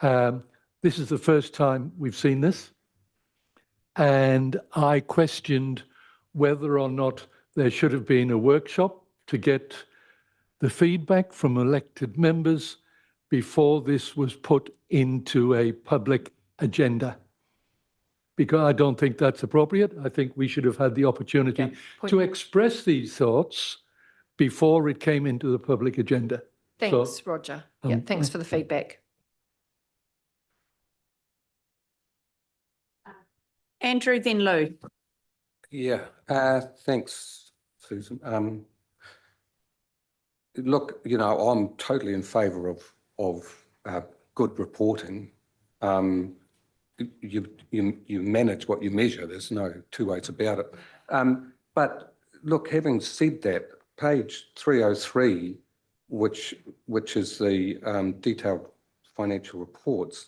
this is the first time we've seen this. And I questioned whether or not there should have been a workshop to get the feedback from elected members before this was put into a public agenda. Because I don't think that's appropriate. I think we should have had the opportunity to express these thoughts before it came into the public agenda. Thanks, So, Roger. Yeah, thanks for the feedback. Andrew, then Lou. Yeah, thanks, Susan. Look, you know, I'm totally in favour of good reporting. You manage what you measure. There's no two ways about it. But look, having said that, page 303, which is the detailed financial reports,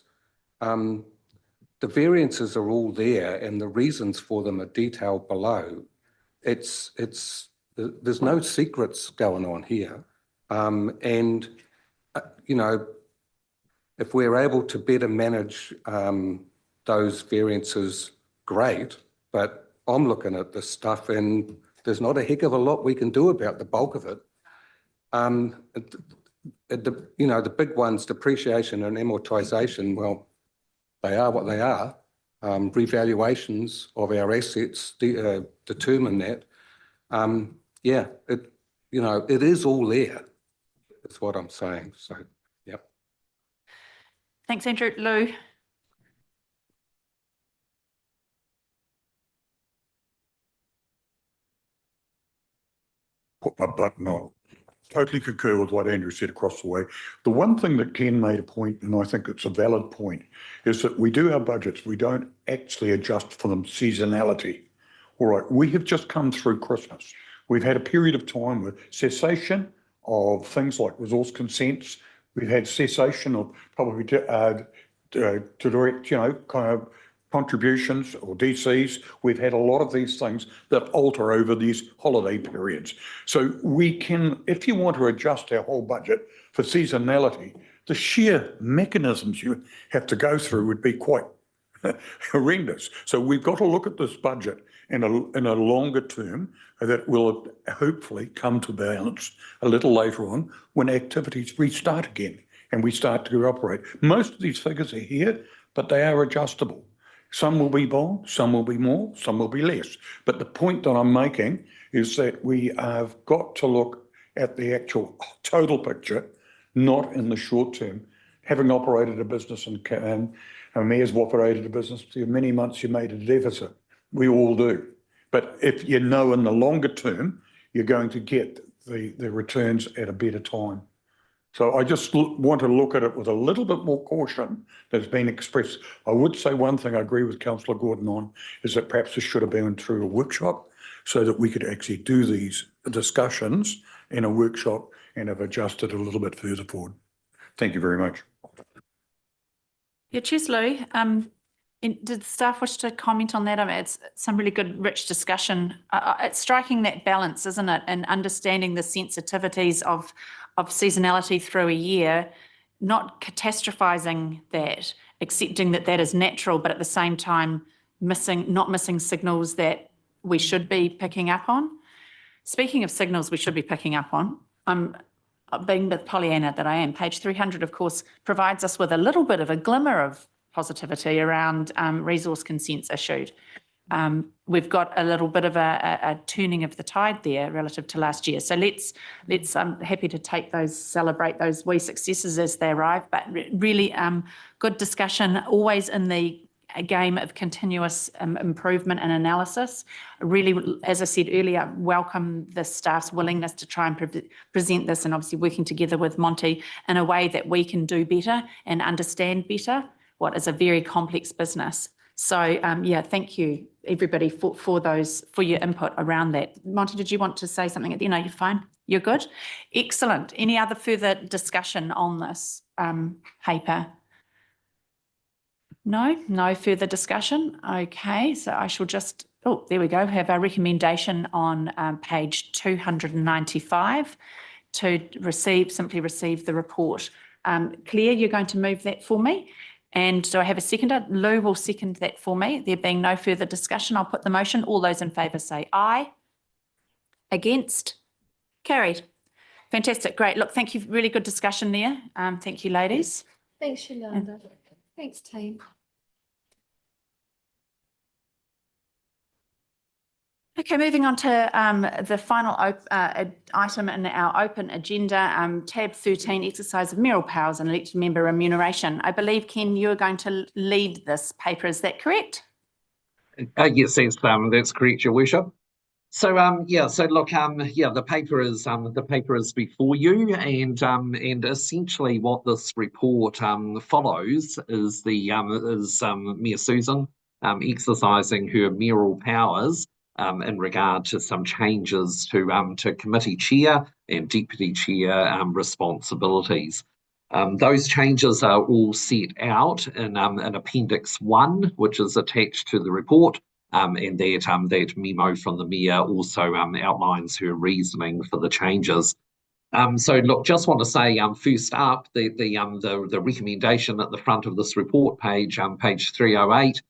the variances are all there, and the reasons for them are detailed below. There's no secrets going on here. And, you know, if we're able to better manage those variances, great. But I'm looking at this stuff and there's not a heck of a lot we can do about the bulk of it. You know, the big ones, depreciation and amortization, well, they are what they are. Revaluations of our assets determine that. Yeah, you know, it is all there. That's what I'm saying. So, yep. Thanks, Andrew. Lou. Put my button on. Totally concur with what Andrew said across the way. The one thing that Ken made a point, and I think it's a valid point, is that we do our budgets, we don't actually adjust for them seasonality. All right, we have just come through Christmas. We've had a period of time with cessation of things like resource consents. We've had cessation of probably to direct, you know, kind of contributions or DCs. We've had a lot of these things that alter over these holiday periods. So we can, if you want to adjust our whole budget for seasonality, the sheer mechanisms you have to go through would be quite horrendous. So we've got to look at this budget in a longer term that will hopefully come to balance a little later on when activities restart again and we start to operate. Most of these figures are here, but they are adjustable. Some will be more, some will be more, some will be less. But the point that I'm making is that we have got to look at the actual total picture, not in the short term. Having operated a business and Mayor's operated a business for many months, you made a deficit. We all do. But if you know in the longer term, you're going to get the returns at a better time. So I just want to look at it with a little bit more caution that's been expressed. I would say one thing I agree with Councillor Gordon on is that perhaps this should have been through a workshop so that we could actually do these discussions in a workshop and have adjusted a little bit further forward. Thank you very much. Yeah, cheers, Lou. Did the staff wish to comment on that? I mean, it's some really good, rich discussion. It's striking that balance, isn't it? And understanding the sensitivities of seasonality through a year, not catastrophizing that, accepting that that is natural, but at the same time, not missing signals that we should be picking up on. Speaking of signals we should be picking up on, being the Pollyanna that I am, page 300, of course, provides us with a little bit of a glimmer of positivity around resource consents issued. We've got a little bit of a turning of the tide there relative to last year. So let's I'm happy to celebrate those wee successes as they arrive, but really good discussion, always in the game of continuous improvement and analysis. Really, as I said earlier, welcome the staff's willingness to try and present this, and obviously working together with Monty in a way that we can do better and understand better what is a very complex business. So yeah, thank you everybody for your input around that. Monty, did you want to say something at the end? No, you're fine. You're good. Excellent. Any other further discussion on this paper? No further discussion. Okay, so I shall just, there we go, have our recommendation on page 295 to simply receive the report. Claire, you're going to move that for me. And do I have a seconder? Lou will second that for me. There being no further discussion, I'll put the motion. All those in favour say aye. Against? Carried. Fantastic. Great. Look, thank you. Really good discussion there. Thank you, ladies. Thanks, Yolanda. Thanks, team. Okay, moving on to the final item in our open agenda, tab 13, exercise of mayoral powers and elected member remuneration. I believe, Ken, you're going to lead this paper. Is that correct? Yes, that's correct, Your Worship. So so look, the paper is before you, and essentially what this report follows is Mayor Susan exercising her mayoral powers in regard to some changes to committee chair and deputy chair responsibilities. Those changes are all set out in Appendix 1, which is attached to the report. And that memo from the Mayor also outlines her reasoning for the changes. So look, just want to say first up, the recommendation at the front of this report, page 308,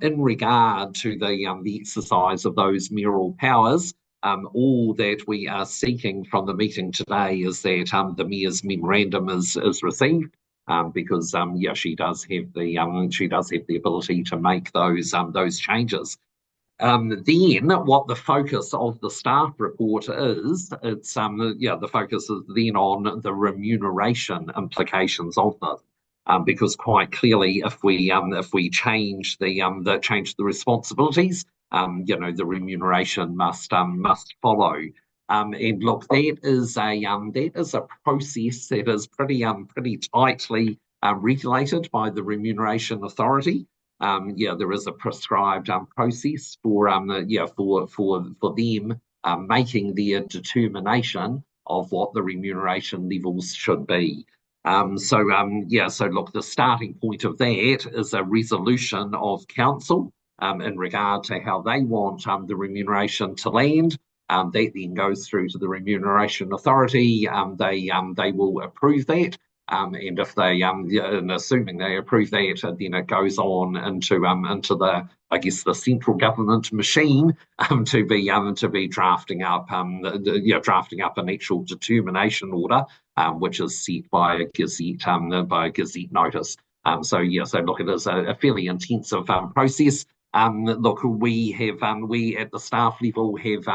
in regard to the exercise of those mayoral powers, all that we are seeking from the meeting today is that the Mayor's memorandum is received. Because she does have the ability to make those changes. Then what the focus of the staff report is, the focus is then on the remuneration implications of this. Because quite clearly, if we change the responsibilities, the remuneration must follow. And look, that is a process that is pretty tightly regulated by the Remuneration Authority. There is a prescribed process for them making their determination of what the remuneration levels should be. So look, the starting point of that is a resolution of council in regard to how they want the remuneration to land. That then goes through to the Remuneration Authority. They will approve that. And if they, and assuming they approve that, then it goes on into the, I guess, the central government machine to be drafting up drafting up an actual determination order, which is set by a gazette notice. So look, it is a fairly intensive process. Look, we at the staff level have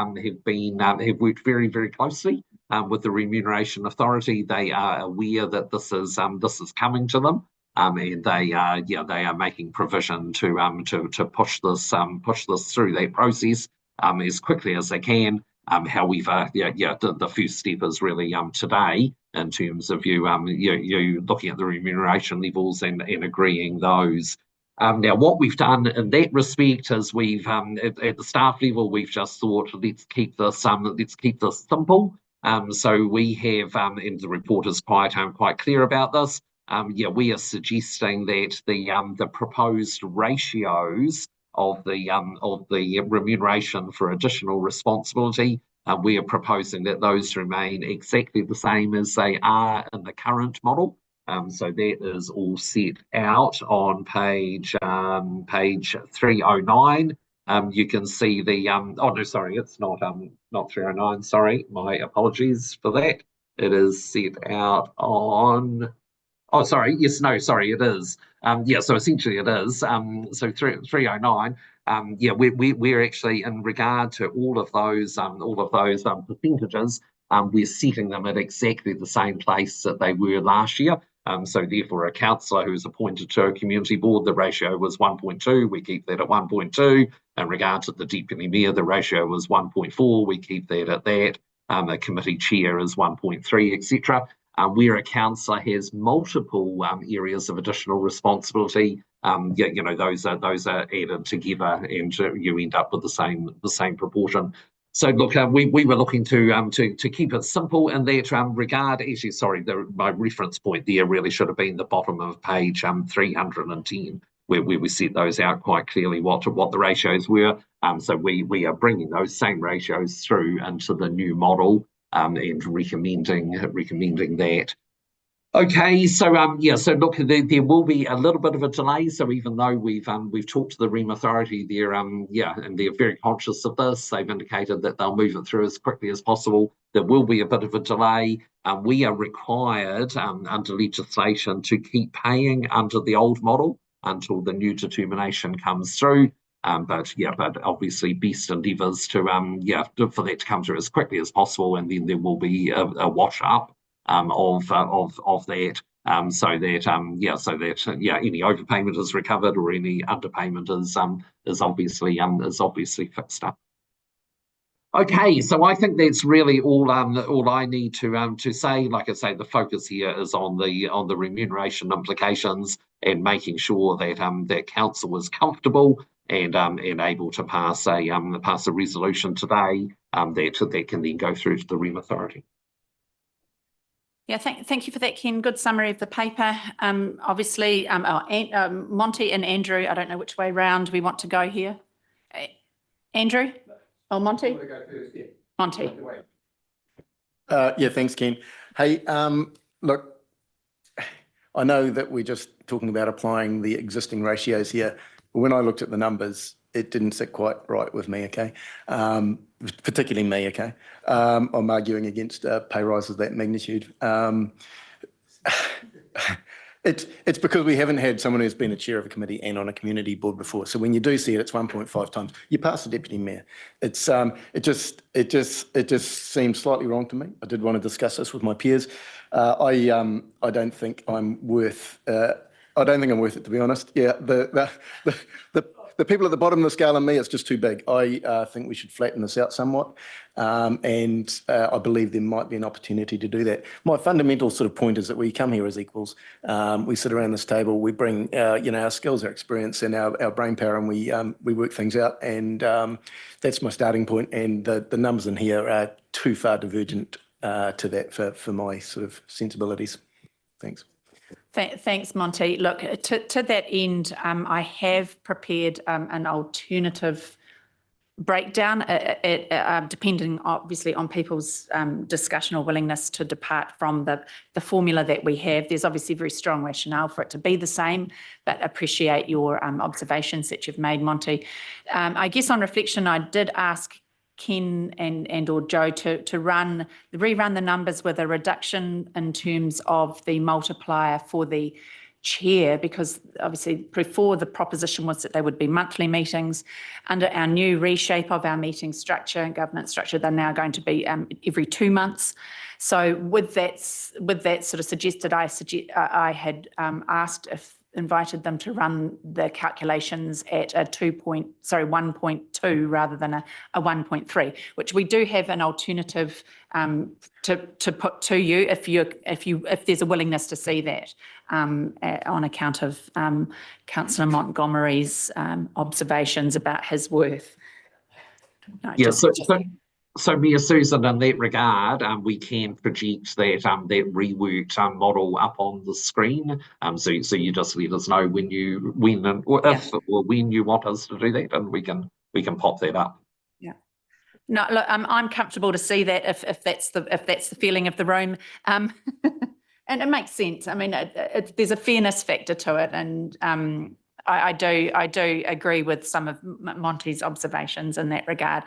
worked very, very closely with the Remuneration Authority. They are aware that this is coming to them, and they are making provision to push this through that process as quickly as they can. However, the first step is really today in terms of you looking at the remuneration levels and agreeing those. Now, what we've done in that respect is we've at the staff level, we've just thought, let's keep this simple. So we have, and the report is quite clear about this. We are suggesting that the proposed ratios of the remuneration for additional responsibility, we are proposing that those remain exactly the same as they are in the current model. So that is all set out on page 309. You can see the oh no, sorry, it's not 309. Sorry, my apologies for that. It is set out on. Oh, sorry. Yes, no, sorry, it is. So essentially it is. So 309. We're actually, in regard to all of those percentages, we're setting them at exactly the same place that they were last year. So therefore, a councillor who is appointed to a community board, the ratio was 1.2. We keep that at 1.2. In regard to the deputy mayor, the ratio was 1.4. We keep that at that. A committee chair is 1.3, etc. Where a councillor has multiple areas of additional responsibility, those are added together, and you end up with the same proportion. So look, we were looking to keep it simple in that regard. Actually, sorry, my reference point there really should have been the bottom of page 310, where we set those out quite clearly what the ratios were. So we are bringing those same ratios through into the new model and recommending that. Okay, so look, there will be a little bit of a delay. So even though we've talked to the Rem Authority, and they're very conscious of this. They've indicated that they'll move it through as quickly as possible. There will be a bit of a delay. We are required under legislation to keep paying under the old model until the new determination comes through. But obviously best endeavours for that to come through as quickly as possible, and then there will be a wash up of that, so that any overpayment is recovered or any underpayment is obviously fixed up. Okay, so I think that's really all I need to say. Like I say, the focus here is on the remuneration implications and making sure that that council is comfortable and able to pass a resolution today that can then go through to the Rem Authority. Yeah, thank you for that, Ken. Good summary of the paper. Obviously, Monty and Andrew, I don't know which way round we want to go here. Andrew? Oh, Monty? Monty. Thanks, Ken. Hey, look, I know that we're just talking about applying the existing ratios here, but when I looked at the numbers, it didn't sit quite right with me, okay? Particularly me, okay? I'm arguing against pay rises of that magnitude. It's because we haven't had someone who's been a chair of a committee and on a community board before. So when you do see it, it's 1.5 times. You pass the deputy mayor. It just seems slightly wrong to me. I did want to discuss this with my peers. I don't think I'm worth. I don't think I'm worth it, to be honest. Yeah, the people at the bottom of the scale and me, it's just too big. I think we should flatten this out somewhat, and I believe there might be an opportunity to do that. My fundamental sort of point is that we come here as equals. We sit around this table, we bring our skills, our experience, and our brain power, and we work things out. And that's my starting point. And the numbers in here are too far divergent to that for my sort of sensibilities. Thanks. Thanks, Monty. Look, to that end, I have prepared an alternative breakdown, depending obviously on people's discussion or willingness to depart from the formula that we have. There's obviously very strong rationale for it to be the same, but appreciate your observations that you've made, Monty. I guess on reflection, I did ask Ken and or Joe to rerun the numbers with a reduction in terms of the multiplier for the chair, because obviously before the proposition was that they would be monthly meetings. Under our new reshape of our meeting structure and governance structure, they're now going to be every 2 months. So with that sort of suggested, I had invited them to run the calculations at a 1.2 rather than a 1.3, which we do have an alternative to put to you if there's a willingness to see that on account of Councillor Montgomery's observations about his worth. No, Yeah, so Mayor Susan, in that regard, we can project that reworked model up on the screen. So you just let us know when you want us to do that, and we can pop that up. Yeah. No, look, I'm comfortable to see that if that's the feeling of the room, and it makes sense. I mean, there's a fairness factor to it, and I do agree with some of Monty's observations in that regard.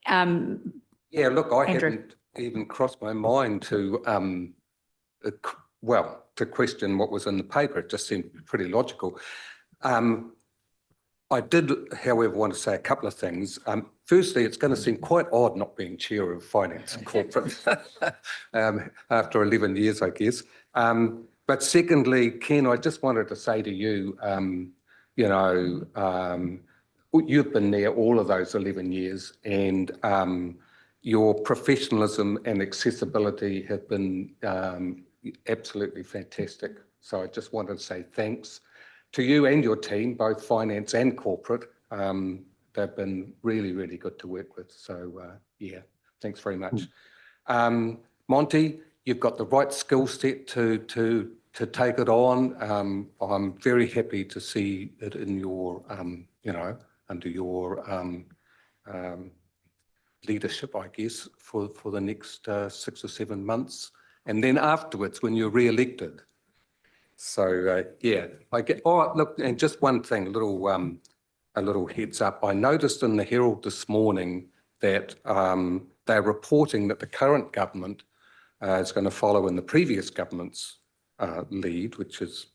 Yeah, look, I Andrew. hadn't even crossed my mind to question what was in the paper. It just seemed pretty logical. I did, however, want to say a couple of things. Firstly, it's going to seem quite odd not being chair of Finance and Corporate after 11 years, I guess. But secondly, Ken, I just wanted to say to you, you've been there all of those 11 years, and your professionalism and accessibility have been absolutely fantastic. So I just wanted to say thanks to you and your team, both finance and corporate. They've been really, really good to work with. So yeah, thanks very much. Monty, you've got the right skill set to take it on. I'm very happy to see it in your, under your leadership, I guess, for the next 6 or 7 months. And then afterwards, when you're re-elected. So yeah, look, and just one thing, a little heads up. I noticed in the Herald this morning that they're reporting that the current government is going to follow in the previous government's lead, which is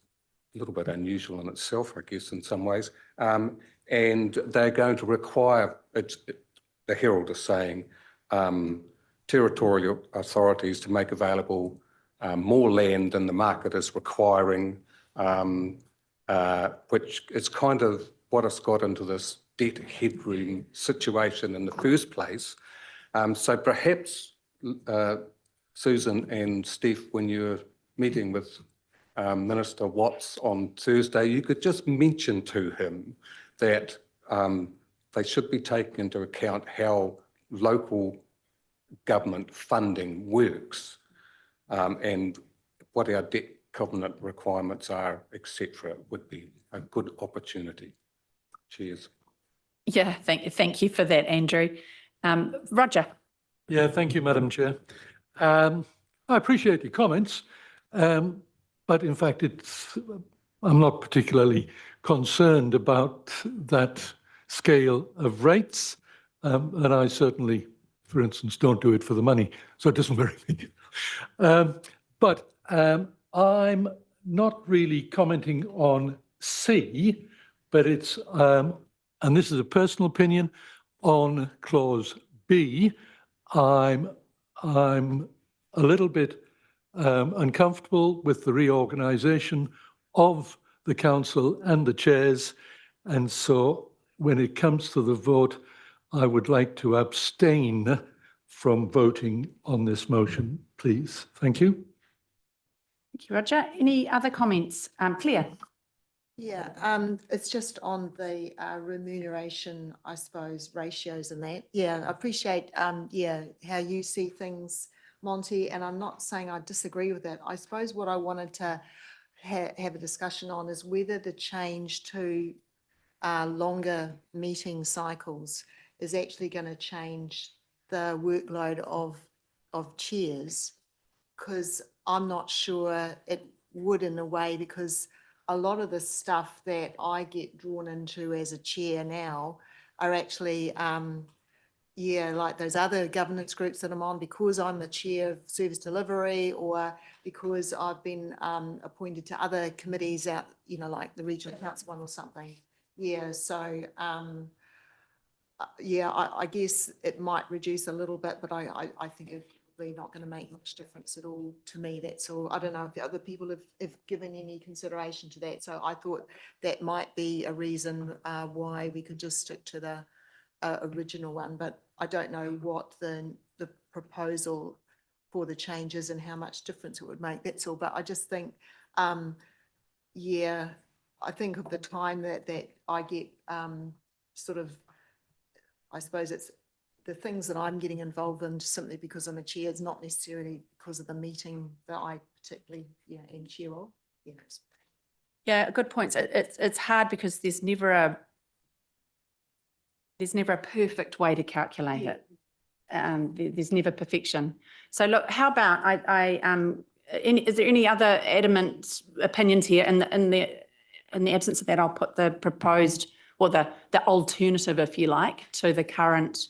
a little bit unusual in itself, I guess, in some ways. And they're going to require, the Herald is saying, territorial authorities to make available more land than the market is requiring, which is kind of what has got into this debt headroom situation in the first place. So perhaps, Susan and Steph, when you're meeting with Minister Watts on Thursday, you could just mention to him that they should be taking into account how local government funding works and what our debt covenant requirements are, etc. would be a good opportunity. Cheers. Yeah, thank you for that, Andrew. Roger. Yeah, thank you, Madam Chair. I appreciate your comments, but in fact, I'm not particularly concerned about that scale of rates, and I certainly, for instance, don't do it for the money, so it doesn't worry me. But I'm not really commenting on C, but it's, and this is a personal opinion, on clause B. I'm a little bit uncomfortable with the reorganisation of the council and the chairs, and so when it comes to the vote, I would like to abstain from voting on this motion, please. Thank you. Thank you, Roger. Any other comments? Claire? Yeah, it's just on the remuneration, I suppose, ratios and that. Yeah, I appreciate, yeah, how you see things, Monty, and I'm not saying I disagree with it. I suppose what I wanted to have a discussion on is whether the change to longer meeting cycles is actually going to change the workload of chairs, because I'm not sure it would in a way, because a lot of the stuff that I get drawn into as a chair now are actually, like those other governance groups that I'm on, because I'm the chair of service delivery, or because I've been appointed to other committees out, like the regional council one or something. Yeah, so I guess it might reduce a little bit, but I think it's probably not going to make much difference at all to me. That's all. I don't know if the other people have given any consideration to that. So I thought that might be a reason why we could just stick to the original one, but I don't know what the proposal for the changes and how much difference it would make. That's all. But I just think, I think of the time that I get sort of, I suppose it's the things that I'm getting involved in simply because I'm a chair. It's not necessarily because of the meeting that I particularly am chair of. Yeah, good points. It's hard because there's never a perfect way to calculate it. There's never perfection. So look, how about is there any other adamant opinions here? In the absence of that, I'll put the proposed, or the alternative, if you like, to the current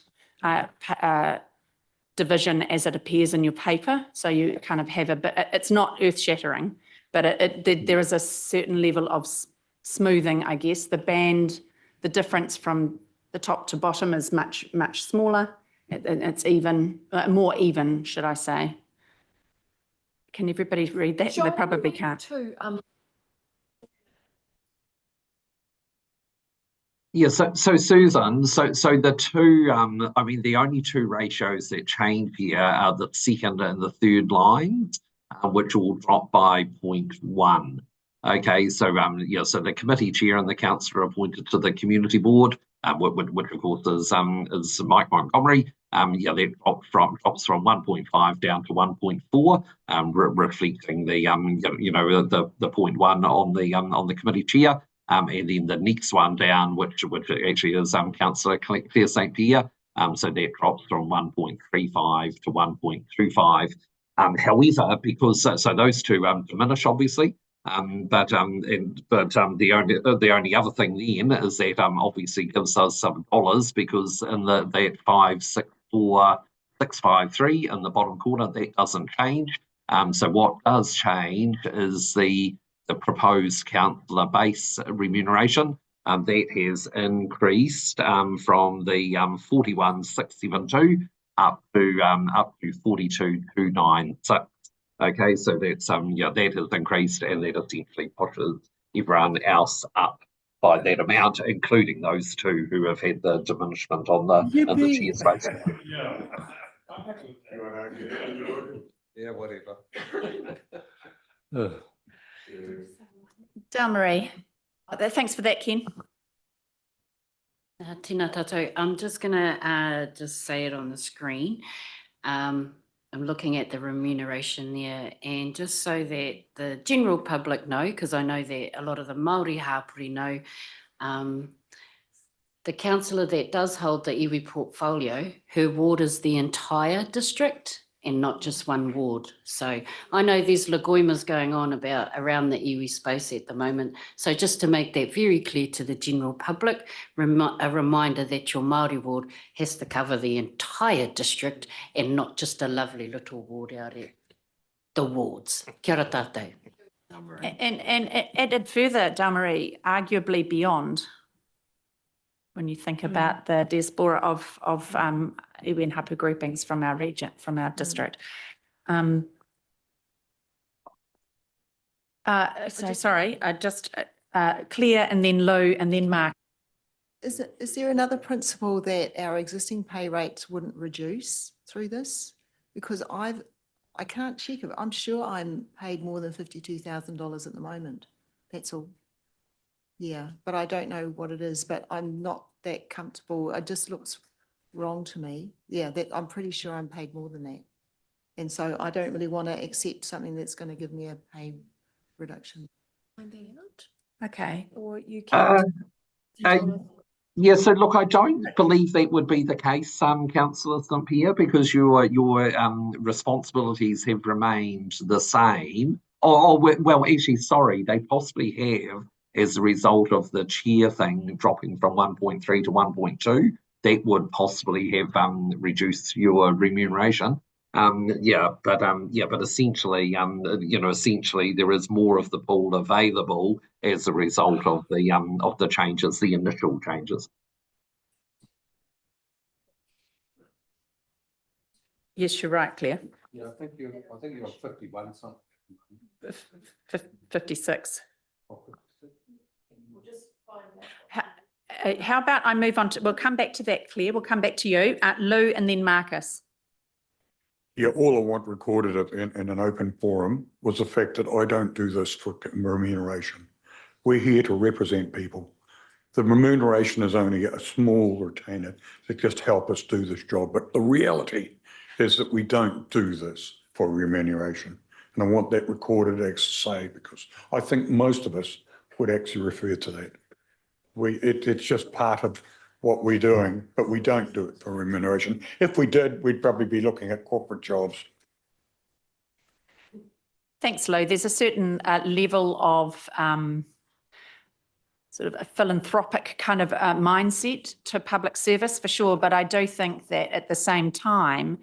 division as it appears in your paper. So you kind of have a bit, it's not earth-shattering, but there is a certain level of smoothing, I guess. The band, the difference from the top to bottom is much, much smaller. It's even, more even, should I say. Can everybody read that? They probably can't. Yeah, so Susan, so the two, I mean, the only two ratios that change here are the second and the third lines, which will drop by 0.1. Okay, so so the committee chair and the councillor appointed to the community board, which of course is Mike Montgomery. That drops from 1.5 down to 1.4, reflecting the the 0.1 on the committee chair. And then the next one down, which actually is Councillor Claire St. Pierre, so that drops from 1.35 to 1.25. However, because so those two diminish obviously, but the only other thing then is that obviously gives us some dollars, because in that 564,653 in the bottom corner, that doesn't change. So what does change is the proposed councillor base remuneration. That has increased from the 41,672 up to 42,296. Okay, so that's that has increased, and that essentially pushes everyone else up by that amount, including those two who have had the diminishment on the chair space. Yeah, whatever. Dale-Marie, thanks for that, Ken. Tēnā tātou. I'm just going to just say it on the screen. I'm looking at the remuneration there, and just so that the general public know, because I know that a lot of the Māori hapori know, the councillor that does hold the iwi portfolio, her ward is the entire district and not just one ward. So I know there's lagoimas going on around the iwi space at the moment. So just to make that very clear to the general public, a reminder that your Māori ward has to cover the entire district and not just a lovely little ward out at the wards. Kia ora tātou. And added further, Dale-Marie, arguably beyond, when you think about the diaspora of iwi and hapa groupings from our region, from our district. So sorry, just Claire and then Lou and then Mark. Is there another principle that our existing pay rates wouldn't reduce through this? Because I can't check it. I'm sure I'm paid more than $52,000 at the moment. That's all. Yeah, but I don't know what it is, but I'm not that comfortable. It just looks wrong to me. Yeah, that I'm pretty sure I'm paid more than that. And so I don't really want to accept something that's going to give me a pay reduction. Okay. Or you can. Yeah, so look, I don't believe that would be the case, Councillor St Pierre, because your responsibilities have remained the same. Well, actually, sorry, they possibly have as a result of the chair thing dropping from 1.3 to 1.2. That would possibly have reduced your remuneration. But essentially, essentially there is more of the pool available as a result of the changes, the initial changes. Yes, you're right, Claire. Yeah, I think you're 51 something. 56. How about I move on to, we'll come back to that, Claire. We'll come back to you, Lou and then Marcus. Yeah, all I want recorded in an open forum was the fact that I don't do this for remuneration. We're here to represent people. The remuneration is only a small retainer to just help us do this job. But the reality is that we don't do this for remuneration. And I want that recorded as say, because I think most of us would actually refer to that. It's just part of what we're doing, but we don't do it for remuneration. If we did, we'd probably be looking at corporate jobs. Thanks, Lou. There's a certain level of sort of a philanthropic kind of mindset to public service for sure, but I do think that at the same time,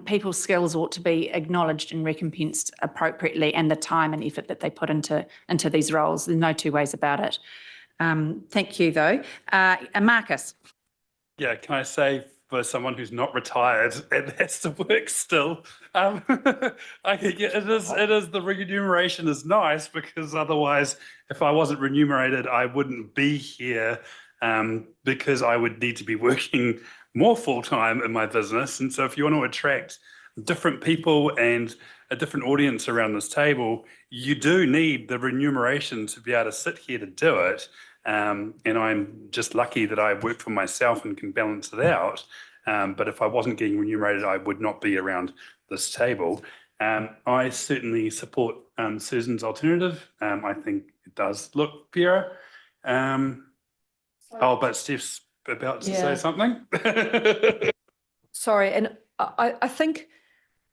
people's skills ought to be acknowledged and recompensed appropriately, and the time and effort that they put into these roles. There's no two ways about it. Thank you, though. Marcus. Yeah, can I say, for someone who's not retired and has to work still, it is the remuneration is nice, because otherwise, if I wasn't remunerated, I wouldn't be here, because I would need to be working more full-time in my business. And so if you want to attract different people and a different audience around this table, you do need the remuneration to be able to sit here to do it. And I'm just lucky that I work for myself and can balance it out. But if I wasn't getting remunerated, I would not be around this table. I certainly support Susan's alternative. I think it does look fairer. But Steph's about to say something. Sorry, and I think,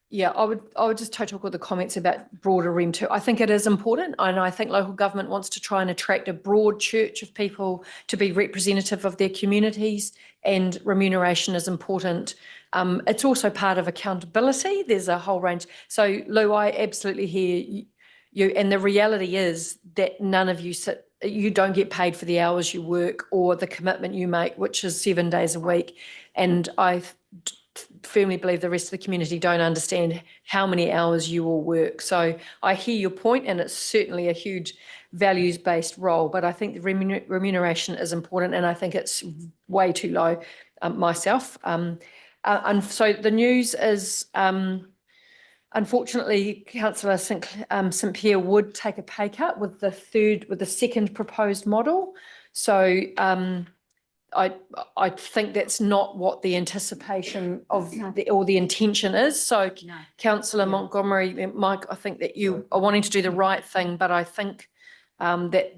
yeah, I would just talk with the comments about broader REM too. I think it is important, and I think local government wants to try and attract a broad church of people to be representative of their communities, and remuneration is important. It's also part of accountability. There's a whole range. So Lou, I absolutely hear you, and the reality is that none of you don't get paid for the hours you work or the commitment you make, which is 7 days a week. And I firmly believe the rest of the community don't understand how many hours you all work. So I hear your point, and it's certainly a huge values-based role, but I think the remuneration is important, and I think it's way too low myself. And so the news is, unfortunately, Councillor St Pierre would take a pay cut with the second proposed model. So I think that's not what the anticipation of or the intention is. So Councillor Montgomery, Mike, I think that you are wanting to do the right thing, but I think that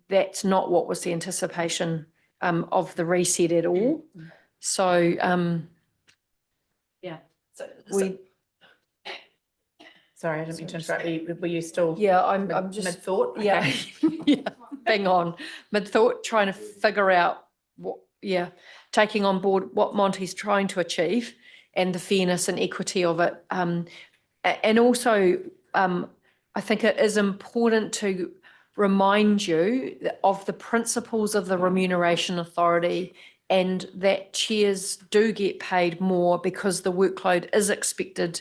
that's not what was the anticipation of the reset at all. So yeah. Sorry, I didn't mean to interrupt. Were you still? Yeah, I'm just mid-thought. Yeah, yeah, bang on mid-thought, trying to figure out what, taking on board what Monty's trying to achieve and the fairness and equity of it. And also, I think it is important to remind you of the principles of the Remuneration Authority, and that chairs do get paid more because the workload is expected.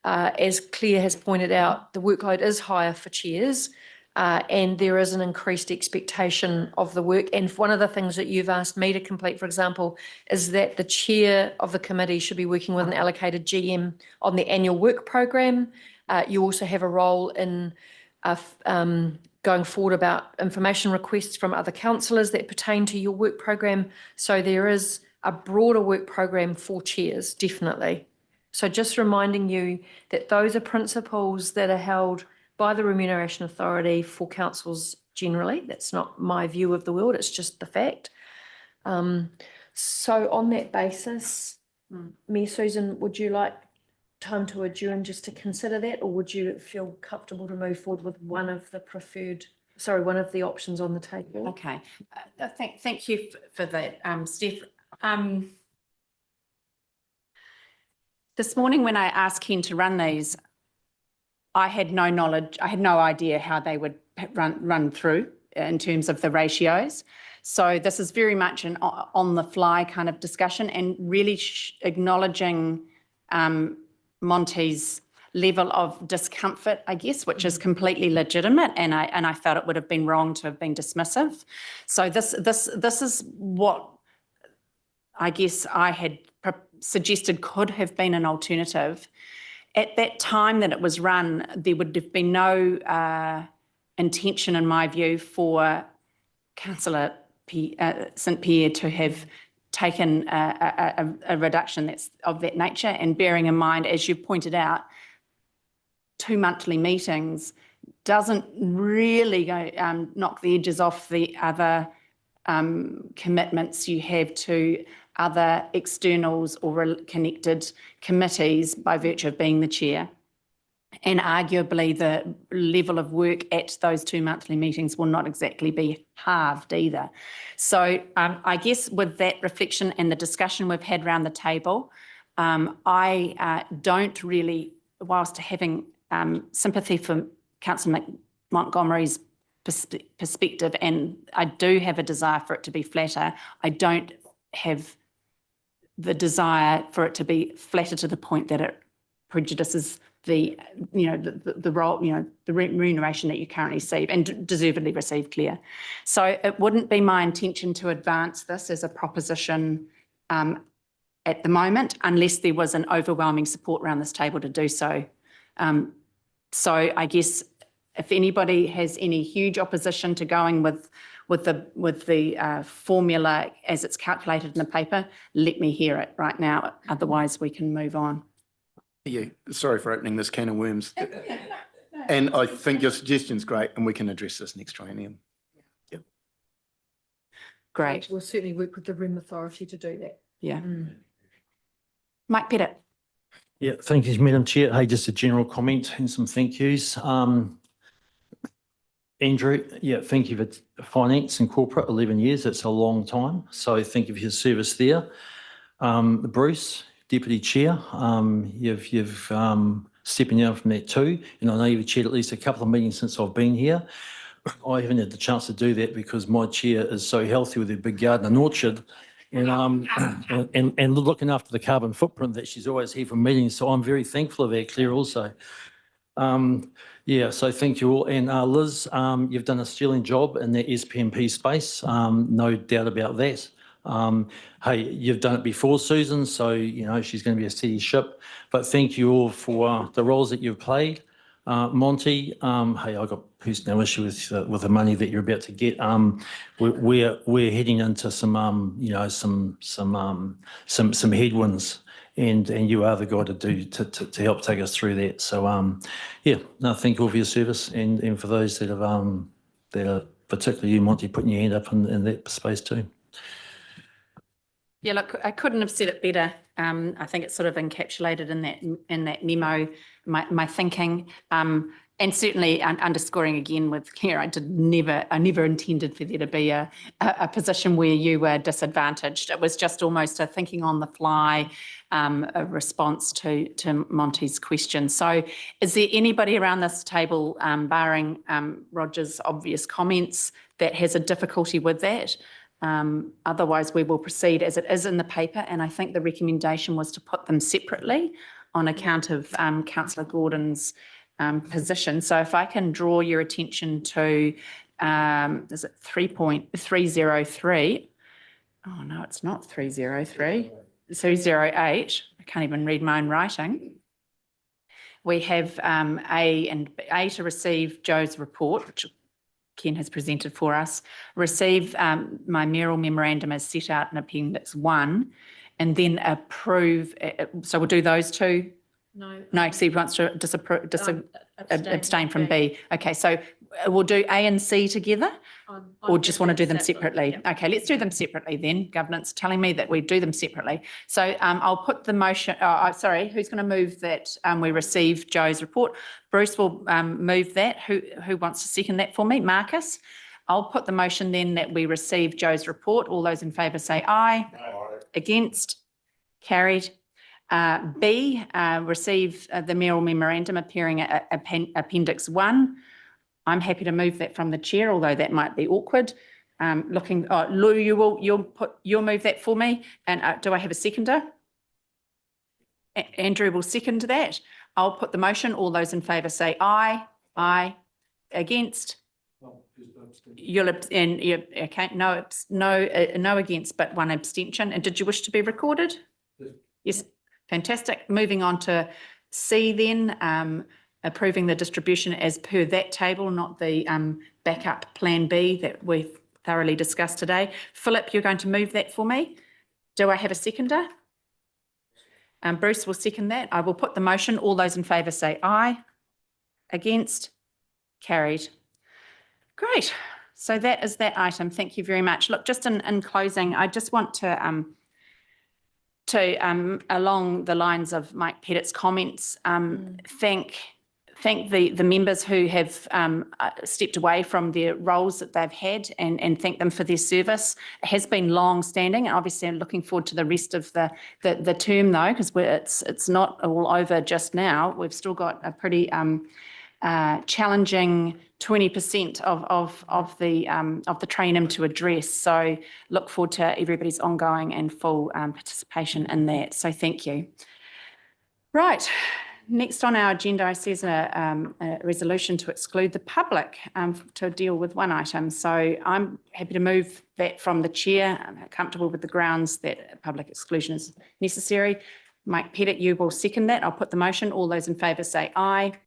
As Claire has pointed out, the workload is higher for chairs, and there is an increased expectation of the work. And one of the things that you've asked me to complete, for example, is that the chair of the committee should be working with an allocated GM on the annual work program. You also have a role in going forward about information requests from other councillors that pertain to your work program. So there is a broader work program for chairs, definitely. So just reminding you that those are principles that are held by the Remuneration Authority for councils generally. That's not my view of the world, it's just the fact. So on that basis, Mayor Susan, would you like time to adjourn just to consider that, or would you feel comfortable to move forward with one of the options on the table? Okay, thank you for that, Steph. This morning when I asked Ken to run these, I had no knowledge, I had no idea how they would run through in terms of the ratios. So this is very much an on the fly kind of discussion, and really acknowledging Monty's level of discomfort, I guess, which is completely legitimate, and I felt it would have been wrong to have been dismissive. So this is what I guess I had suggested could have been an alternative. At that time that it was run, there would have been no intention, in my view, for Councillor St Pierre to have taken a reduction that's of that nature. And bearing in mind, as you pointed out, 2 monthly meetings doesn't really go knock the edges off the other commitments you have to other externals or connected committees by virtue of being the chair. And arguably the level of work at those 2 monthly meetings will not exactly be halved either. So I guess with that reflection and the discussion we've had around the table, I don't really, whilst having sympathy for Councillor Montgomery's perspective, and I do have a desire for it to be flatter, I don't have the desire for it to be flatter to the point that it prejudices the role, the remuneration that you currently receive and deservedly receive, Claire. So it wouldn't be my intention to advance this as a proposition at the moment, unless there was an overwhelming support around this table to do so. So I guess if anybody has any huge opposition to going with the formula as it's calculated in the paper, let me hear it right now. Otherwise, we can move on. Yeah, sorry for opening this can of worms. And I think your suggestion's great, and we can address this next triennium. Yep. Great. We'll certainly work with the REM authority to do that. Yeah. Mike Pettit. Yeah, thank you, Madam Chair. Hey, just a general comment and some thank yous. Andrew, yeah, thank you for finance and corporate, 11 years. It's a long time. So thank you for your service there. Bruce, Deputy Chair, you've stepping down from that too. And I know you've chaired at least a couple of meetings since I've been here. I haven't had the chance to do that because my chair is so healthy with her big garden and orchard. And looking after the carbon footprint that she's always here for meetings. So I'm very thankful of that, Claire, also. Yeah, so thank you all. And Liz, you've done a sterling job in the SPMP space, no doubt about that. Hey, you've done it before, Susan, so, she's going to be a steady ship. But thank you all for the roles that you've played. Monty, hey, I've got personal issue with the money that you're about to get. We're heading into some headwinds, and you are the guy to help take us through that. So yeah, no, thank you all for your service, and for those that are particularly you, Monty, putting your hand up in that space too. Yeah, look, I couldn't have said it better. I think it's sort of encapsulated in that memo, my thinking, and certainly underscoring again with Claire, I never intended for there to be a position where you were disadvantaged. It was just almost a thinking on the fly, a response to Monty's question. So, is there anybody around this table, barring Roger's obvious comments, that has a difficulty with that? Otherwise, we will proceed as it is in the paper, and I think the recommendation was to put them separately on account of Councillor Gordon's position. So if I can draw your attention to, is it 3.303? Oh no, it's not 303, 308. I can't even read my own writing. We have A to receive Joe's report, which Ken has presented for us, receive my mayoral memorandum as set out in Appendix 1, and then approve. So we'll do those two. No, Steve wants to abstain from B. Okay, so we'll do A and C together, or just want to do them separately? Okay, let's do them separately then. Governance telling me that we do them separately. So I'll put the motion, sorry, who's going to move that we receive Joe's report? Bruce will move that. Who wants to second that for me? Marcus? I'll put the motion then that we receive Joe's report. All those in favour say aye. Aye. Against? Carried. B, receive the mayoral memorandum appearing at Appendix 1. I'm happy to move that from the chair, although that might be awkward. Lou, you'll move that for me. And do I have a seconder? Andrew will second that. I'll put the motion. All those in favour say aye. Aye. Against? You'll abstain. Okay. No against, but one abstention. And did you wish to be recorded? Yes. Fantastic. Moving on to C then, approving the distribution as per that table, not the backup plan B that we've thoroughly discussed today. Philip, you're going to move that for me. Do I have a seconder? Bruce will second that. I will put the motion. All those in favour say aye. Against? Carried. Great. So that is that item. Thank you very much. Look, just in closing, I just want to along the lines of Mike Pettit's comments, thank the members who have stepped away from their roles that they've had and thank them for their service. It has been long standing. Obviously, I'm looking forward to the rest of the term though, because it's not all over just now. We've still got a pretty challenging 20% of the training to address. So look forward to everybody's ongoing and full participation in that. So thank you. Right. Next on our agenda, I see is a resolution to exclude the public to deal with one item. So I'm happy to move that from the chair. I'm comfortable with the grounds that public exclusion is necessary. Mike Pettit, you will second that. I'll put the motion. All those in favour say aye.